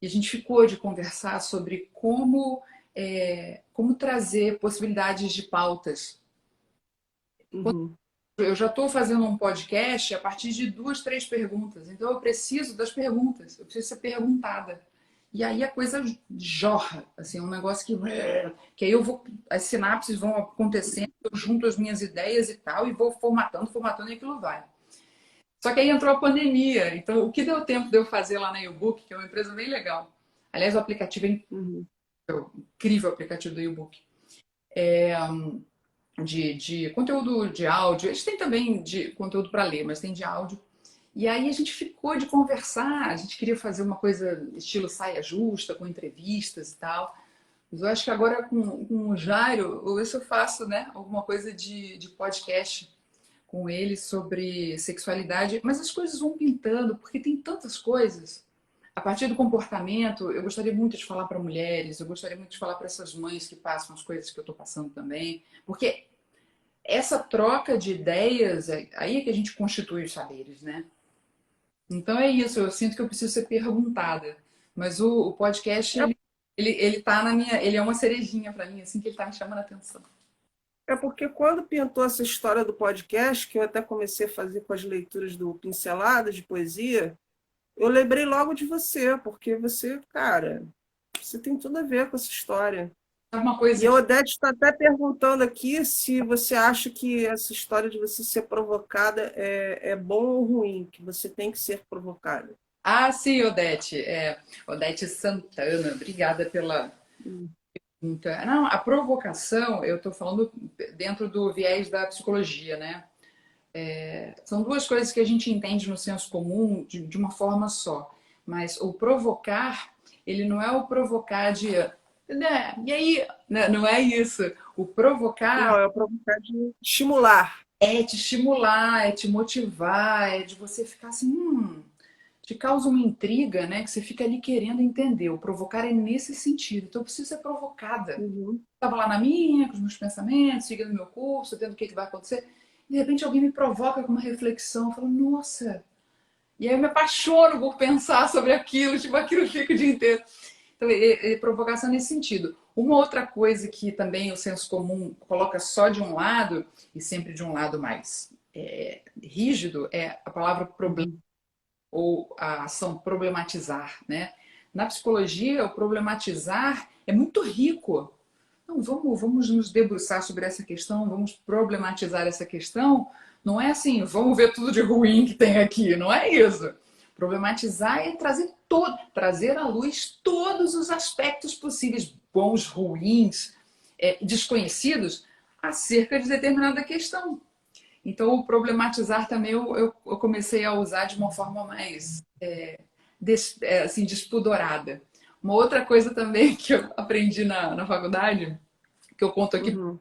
e a gente ficou de conversar sobre como trazer possibilidades de pautas. Uhum. Eu já estou fazendo um podcast a partir de 2, 3 perguntas, então eu preciso das perguntas, eu preciso ser perguntada. E aí a coisa jorra, assim, um negócio que aí as sinapses vão acontecendo, eu junto as minhas ideias e tal, e vou formatando e aquilo vai. Só que aí entrou a pandemia, então o que deu tempo de eu fazer lá na YouBook, que é uma empresa bem legal. Aliás, o aplicativo é Uhum. incrível, o aplicativo do YouBook. De conteúdo de áudio, eles têm também de conteúdo para ler, mas tem de áudio. E aí a gente ficou de conversar, a gente queria fazer uma coisa estilo saia justa, com entrevistas e tal. Mas eu acho que agora com o Jairo, ou isso eu faço, né? Alguma coisa de podcast com ele sobre sexualidade, mas as coisas vão pintando, porque tem tantas coisas. A partir do comportamento, eu gostaria muito de falar para mulheres, eu gostaria muito de falar para essas mães que passam as coisas que eu estou passando também, porque essa troca de ideias, aí é que a gente constitui os saberes, né? Então é isso, eu sinto que eu preciso ser perguntada. Mas o podcast, ele tá na minha. Ele é uma cerejinha para mim, assim, que ele tá me chamando a atenção. É porque quando pintou essa história do podcast, que eu até comecei a fazer com as leituras do Pinceladas de Poesia, eu lembrei logo de você, porque você, cara, você tem tudo a ver com essa história. Sabe uma E coisa a que. Odete está até perguntando aqui se você acha que essa história de você ser provocada é bom ou ruim, que você tem que ser provocada. Ah, sim, Odete. Odete Santana, obrigada pela pergunta. Não, a provocação, eu estou falando dentro do viés da psicologia, né? São duas coisas que a gente entende no senso comum de uma forma só. Mas o provocar, ele não é o provocar de. Né? E aí? Né? Não é isso. O provocar Não, é provocar de estimular. é te estimular, é te motivar, é de você ficar assim, te causa uma intriga, né? Que você fica ali querendo entender. O provocar é nesse sentido. Então eu preciso ser provocada. Uhum. Estava lá na minha, com os meus pensamentos, seguindo o meu curso, vendo o que vai acontecer. De repente alguém me provoca com uma reflexão, eu falo, nossa. E aí eu me apaixono por pensar sobre aquilo, tipo, aquilo fica o dia inteiro. Então, provocação nesse sentido. Uma outra coisa que também o senso comum coloca só de um lado, e sempre de um lado mais rígido, é a palavra problema Uhum. ou a ação problematizar, né? Na psicologia, o problematizar é muito rico. Então, vamos nos debruçar sobre essa questão, vamos problematizar essa questão. Não é assim, vamos ver tudo de ruim que tem aqui, não é isso. Problematizar é trazer à luz todos os aspectos possíveis, bons, ruins, desconhecidos, acerca de determinada questão. Então, o problematizar também eu comecei a usar de uma forma mais assim, despudorada. Uma outra coisa também que eu aprendi na faculdade, que eu conto aqui Uhum.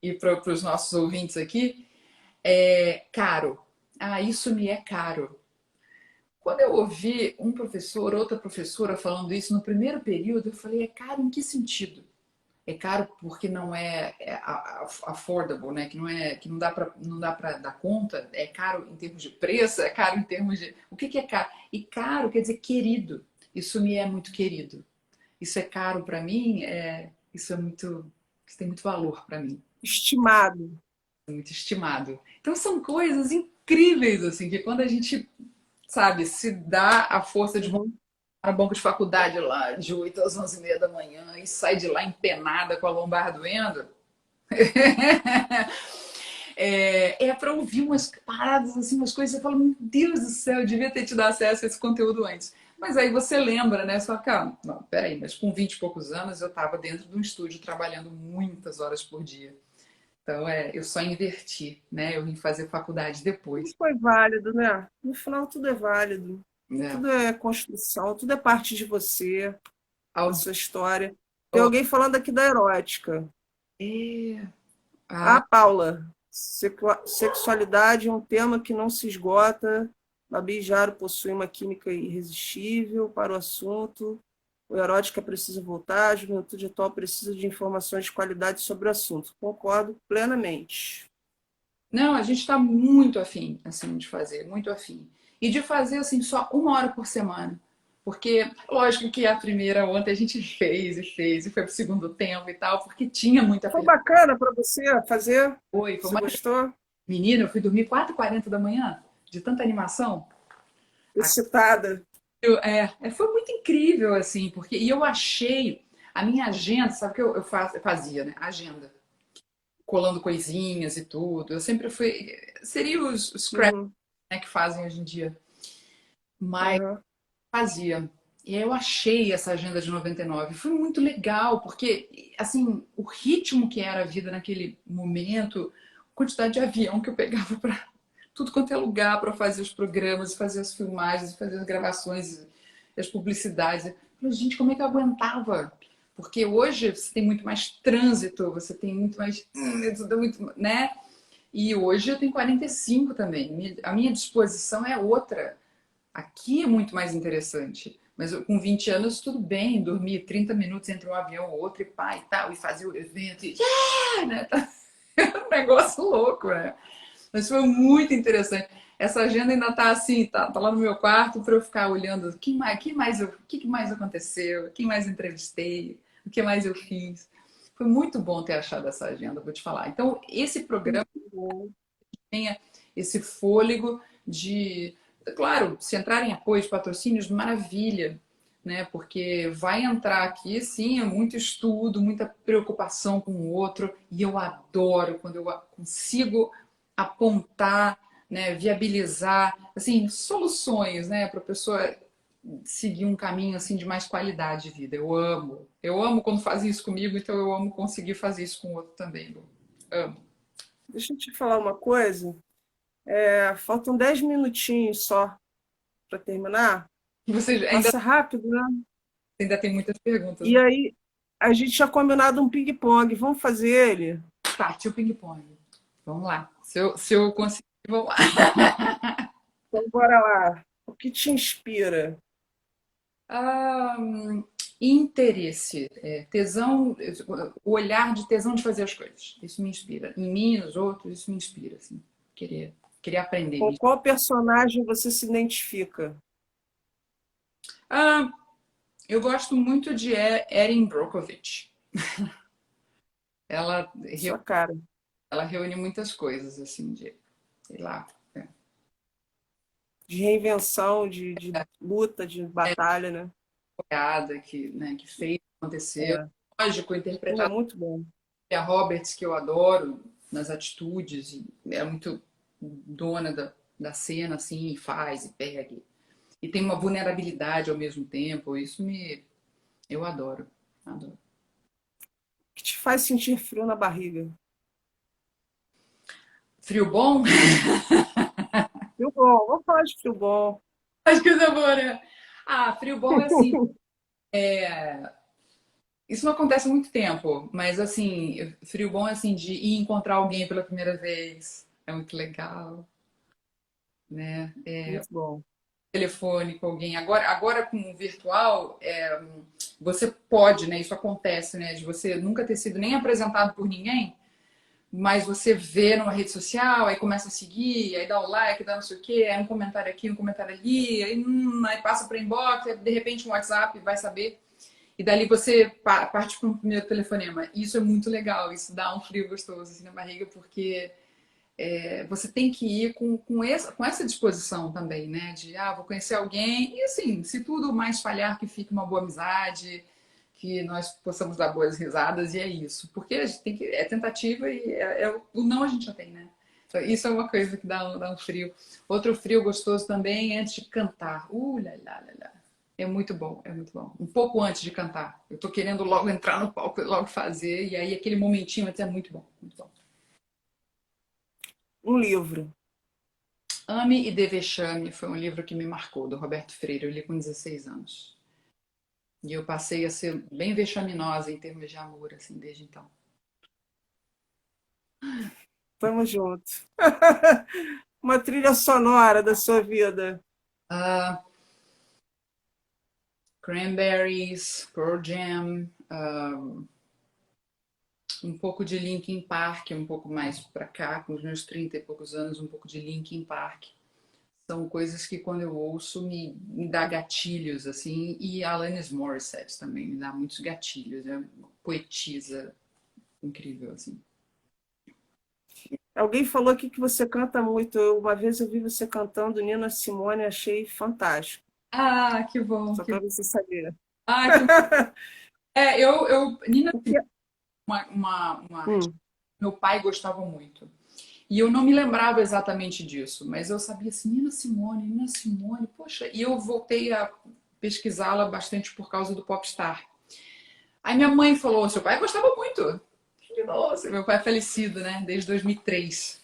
e para os nossos ouvintes aqui, é caro. Ah, isso me é caro. Quando eu ouvi um professor, outra professora falando isso no primeiro período, eu falei, é caro em que sentido? É caro porque não é affordable, né? Que não dá para dar conta. É caro em termos de preço, é caro em termos de o que é caro? E caro quer dizer querido. Isso me é muito querido. Isso é caro para mim. Isso é muito, isso tem muito valor para mim, Estimado. muito estimado. Então são coisas incríveis assim que quando a gente sabe se dá a força de Uhum. para banco de faculdade lá de 8 às 11h30 da manhã e sai de lá empenada com a lombar doendo. Para ouvir umas paradas, assim, umas coisas, você fala, meu Deus do céu, eu devia ter te dado acesso a esse conteúdo antes. Mas aí você lembra, né? Você fala, calma, não, peraí, mas com 20 e poucos anos eu estava dentro de um estúdio trabalhando muitas horas por dia. Então, eu só inverti, né? Eu vim fazer faculdade Tudo depois. foi válido, né? No final, tudo é válido. Né? Tudo é construção, tudo é parte de você, da Ao- sua história. Tem ó, alguém falando aqui da erótica. é, Ah, ah, Paula, sexualidade é um tema que não se esgota. Babi e Jaro possuem uma química irresistível para o assunto. O erótica precisa voltar, a juventude atual precisa de informações de qualidade sobre o assunto. Concordo plenamente. não, a gente está muito afim, assim, de fazer, muito afim. E de fazer, assim, só 1 hora por semana. Porque, lógico que a primeira ontem a gente fez, e foi pro segundo tempo e tal, porque tinha muita Foi pergunta. bacana para você fazer? Foi Você uma... gostou? Menina, eu fui dormir 4h40 da manhã, de tanta animação. Excitada. Foi muito incrível, assim, porque... E eu achei a minha agenda, sabe o que eu fazia, né? Agenda. Colando coisinhas e tudo. Eu sempre fui... Seria os scraps, Uhum, né, que fazem hoje em dia. Mas uhum. fazia. E aí eu achei essa agenda de 99. Foi muito legal, porque, assim, o ritmo que era a vida naquele momento, a quantidade de avião que eu pegava para tudo quanto é lugar para fazer os programas, fazer as filmagens, fazer as gravações, as publicidades. Eu falei, gente, como é que eu aguentava? Porque hoje você tem muito mais trânsito, você tem muito mais, tudo é muito, né? E hoje eu tenho 45 também. A minha disposição é outra. Aqui é muito mais interessante. Mas com 20 anos, tudo bem, dormir 30 minutos entre um avião ou outro e pá e tal, e fazer o evento, e né? É um negócio louco, né? Mas foi muito interessante. Essa agenda ainda tá assim, tá lá no meu quarto para eu ficar olhando o que mais aconteceu, quem mais entrevistei, o que mais eu fiz. Foi muito bom ter achado essa agenda, vou te falar. Então, esse programa tenha esse fôlego de, claro, se entrar em apoios, patrocínios, maravilha, né? Porque vai entrar aqui, sim, é muito estudo, muita preocupação com o outro, e eu adoro quando eu consigo apontar, né, viabilizar, assim, soluções, né, para a pessoa seguir um caminho assim de mais qualidade de vida. Eu amo quando fazem isso comigo, então eu amo conseguir fazer isso com o outro também, Lu. Amo. Deixa eu te falar uma coisa. Faltam 10 minutinhos só para terminar. Você Passa rápido, né? ainda tem muitas perguntas, E né? aí, a gente tinha combinado um ping-pong. Vamos fazer ele? Partiu o ping-pong. Vamos lá. Se eu conseguir, vamos lá. Então, bora lá. O que te inspira? Ah, interesse, tesão, o olhar de tesão de fazer as coisas. Isso me inspira. Em mim, nos outros, isso me inspira, assim. Querer aprender. Com qual personagem você se identifica? Ah, eu gosto muito de Erin Brockovich. Ela, Sua cara. ela reúne muitas coisas, assim, de, sei lá, De reinvenção, de luta, de batalha, né? piada que fez, aconteceu. É. Lógico, Pô, interpretar muito bom. a Roberts, que eu adoro, nas atitudes, e é muito dona da cena, assim, e faz, e pega. E tem uma vulnerabilidade ao mesmo tempo. Eu adoro, adoro. O que te faz sentir frio na barriga? Frio bom? Frio bom. Vamos falar de frio bom. Acho que coisa boa, né? Ah, frio bom é assim. Isso não acontece há muito tempo, mas assim, frio bom é assim, de ir encontrar alguém pela primeira vez. É muito legal, né? Muito bom. Telefone com alguém. Agora com o virtual, você pode, né? Isso acontece, né? De você nunca ter sido nem apresentado por ninguém, mas você vê numa rede social, aí começa a seguir, aí dá o like, dá não sei o quê, aí um comentário aqui, um comentário ali, aí passa para inbox, aí de repente um WhatsApp, vai saber. E dali você parte para um primeiro telefonema. Isso é muito legal, isso dá um frio gostoso assim, na barriga, porque você tem que ir com essa disposição também, né? De, vou conhecer alguém, e assim, se tudo mais falhar, que fique uma boa amizade, que nós possamos dar boas risadas, e é isso. Porque a gente tem que, é tentativa e o não a gente já tem, né? Então, isso é uma coisa que dá um frio. Outro frio gostoso também é antes de cantar. Lá, lá, lá, lá. É muito bom, é muito bom. Um pouco antes de cantar. Eu tô querendo logo entrar no palco, logo fazer, e aí aquele momentinho antes é muito bom, muito bom. Um livro. Ame e Dê Vexame foi um livro que me marcou, do Roberto Freire. Eu li com 16 anos. E eu passei a ser bem vexaminosa em termos de amor, assim, desde então. Tamo junto. Uma trilha sonora da sua vida. Ah, Cranberries, Pearl Jam, um pouco de Linkin Park, um pouco mais pra cá, com os meus 30 e poucos anos, um pouco de Linkin Park. São coisas que quando eu ouço me dá gatilhos, assim, e Alanis Morissette também me dá muitos gatilhos, é uma poetisa incrível, assim. Alguém falou aqui que você canta muito. Uma vez eu vi você cantando Nina Simone, achei fantástico. Ah, que bom, Só que para bom. você saber. Ah, que Nina, O que é? Hum. meu pai gostava muito. E eu não me lembrava exatamente disso, mas eu sabia assim, Nina Simone, poxa, e eu voltei a pesquisá-la bastante por causa do Popstar. Aí minha mãe falou, seu pai gostava muito. Nossa, meu pai é falecido, né, desde 2003.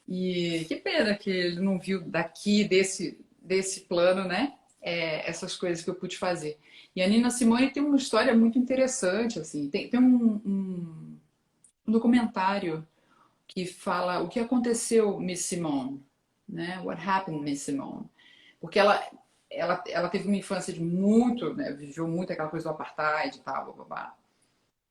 E que pena que ele não viu daqui, desse plano, né? essas coisas que eu pude fazer. E a Nina Simone tem uma história muito interessante, assim. Tem um documentário que fala o que aconteceu Miss Simone, né? What happened Miss Simone? Porque ela teve uma infância de muito, né? Viveu muito aquela coisa do apartheid e tal, blá, blá, blá.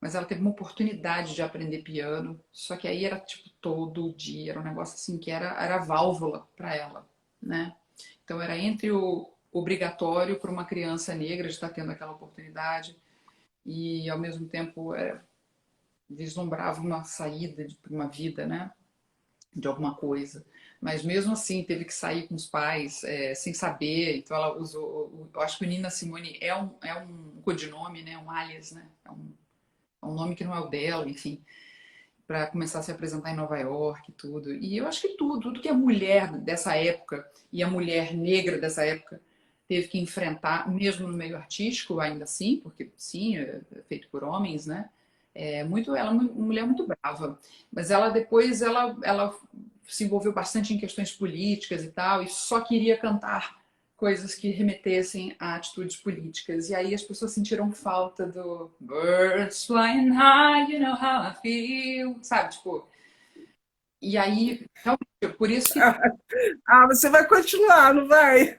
Mas ela teve uma oportunidade de aprender piano, só que aí era tipo todo dia, era um negócio assim que era válvula para ela, né? Então era entre o obrigatório para uma criança negra de estar tendo aquela oportunidade e ao mesmo tempo vislumbrava uma saída para uma vida, né? De alguma coisa. Mas mesmo assim teve que sair com os pais sem saber. Então ela usou. Eu acho que o Nina Simone é um codinome, né? Um alias, né? É um nome que não é o dela, enfim, para começar a se apresentar em Nova York e tudo. E eu acho que tudo que a mulher dessa época e a mulher negra dessa época teve que enfrentar, mesmo no meio artístico, ainda assim, porque sim, é feito por homens, né? Ela é uma mulher muito brava, mas ela depois ela se envolveu bastante em questões políticas e tal, e só queria cantar coisas que remetessem a atitudes políticas. E aí as pessoas sentiram falta do Birds flying high, you know how I feel, sabe? Tipo, e aí, realmente, por isso que Ah, você vai continuar, não vai?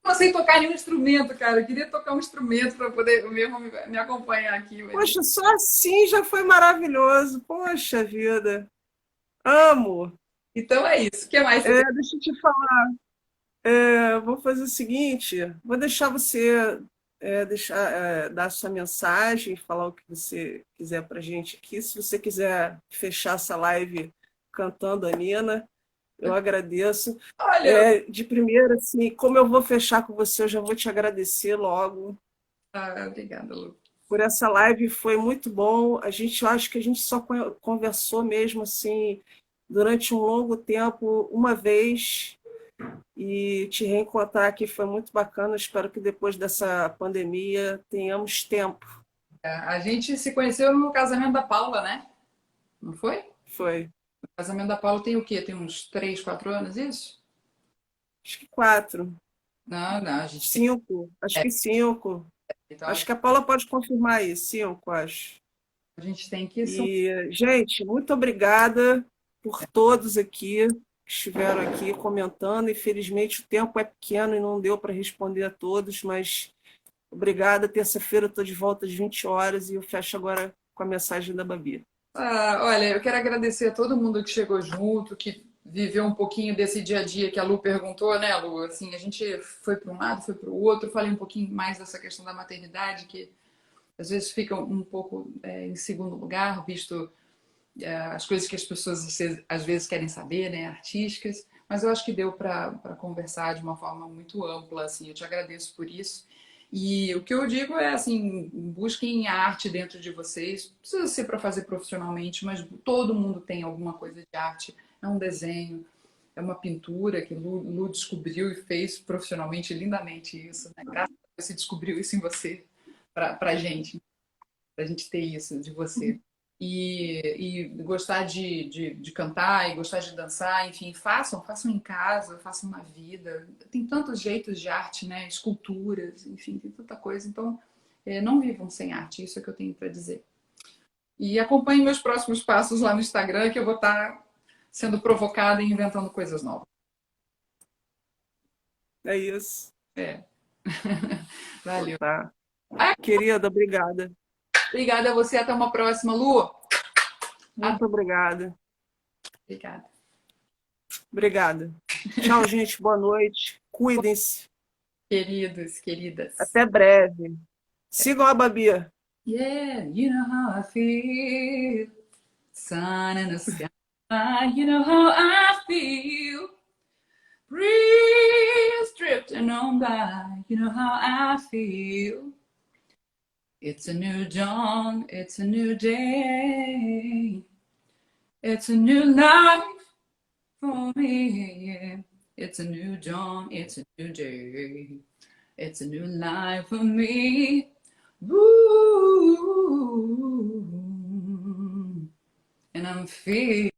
não sei tocar nenhum instrumento, cara. Eu queria tocar um instrumento para poder mesmo me acompanhar aqui, mas... Poxa, só assim já foi maravilhoso. Poxa vida. Amo. Então é isso. O que mais você tem? Deixa eu te falar. Vou fazer o seguinte, vou deixar você dar sua mensagem, falar o que você quiser para a gente aqui. Se você quiser fechar essa live cantando a Nina, eu agradeço. Olha, De primeira, assim, como eu vou fechar com você, eu já vou te agradecer logo obrigada, Lu. por essa live, foi muito bom. Eu acho que a gente só conversou mesmo assim durante um longo tempo, uma vez. E te reencontrar aqui foi muito bacana. Espero que depois dessa pandemia tenhamos tempo. A gente se conheceu no casamento da Paula, né? Não foi? Foi. O casamento da Paula tem o quê? Tem uns 3, 4 anos, isso? Acho que 4, Não, não, a gente tem. 5. Acho que 5. Então Acho que a Paula pode confirmar aí. 5, acho. a gente tem que. E, gente, muito obrigada por todos aqui que estiveram aqui comentando. Infelizmente o tempo é pequeno e não deu para responder a todos, mas obrigada. Terça-feira eu estou de volta às 20 horas e eu fecho agora com a mensagem da Babi. Olha, eu quero agradecer a todo mundo que chegou junto, que viveu um pouquinho desse dia a dia que a Lu perguntou, né, Lu? Assim, a gente foi para um lado, foi para o outro. Falei um pouquinho mais dessa questão da maternidade, que às vezes fica um pouco em segundo lugar, visto as coisas que as pessoas às vezes querem saber, né, artísticas. Mas eu acho que deu para conversar de uma forma muito ampla, assim. Eu te agradeço por isso. E o que eu digo é assim, busquem a arte dentro de vocês. Não precisa ser para fazer profissionalmente, mas todo mundo tem alguma coisa de arte. É um desenho, é uma pintura que Lu descobriu e fez profissionalmente lindamente isso, né? Graças a Deus você descobriu isso em você, para a gente ter isso de você. E gostar de cantar e gostar de dançar, enfim, façam em casa, façam na vida. Tem tantos jeitos de arte, né? Esculturas, enfim, tem tanta coisa. Então, não vivam sem arte, isso é o que eu tenho para dizer. E acompanhem meus próximos passos lá no Instagram, que eu vou estar sendo provocada e inventando coisas novas. É isso. É. Então Valeu. tá. Querida, obrigada. Obrigada a você. Até uma próxima, Lu. Muito obrigada. Obrigada. Obrigada. Tchau, gente. Boa noite. Cuidem-se. Queridos, queridas. Até breve. Sigam a Babi. Yeah, you know how I feel. Sun in the sky, you know how I feel. Breeze drifting on by, you know how I feel. It's a new dawn, it's a new day. It's a new life for me. It's a new dawn, it's a new day. It's a new life for me. Ooh, and I'm feeling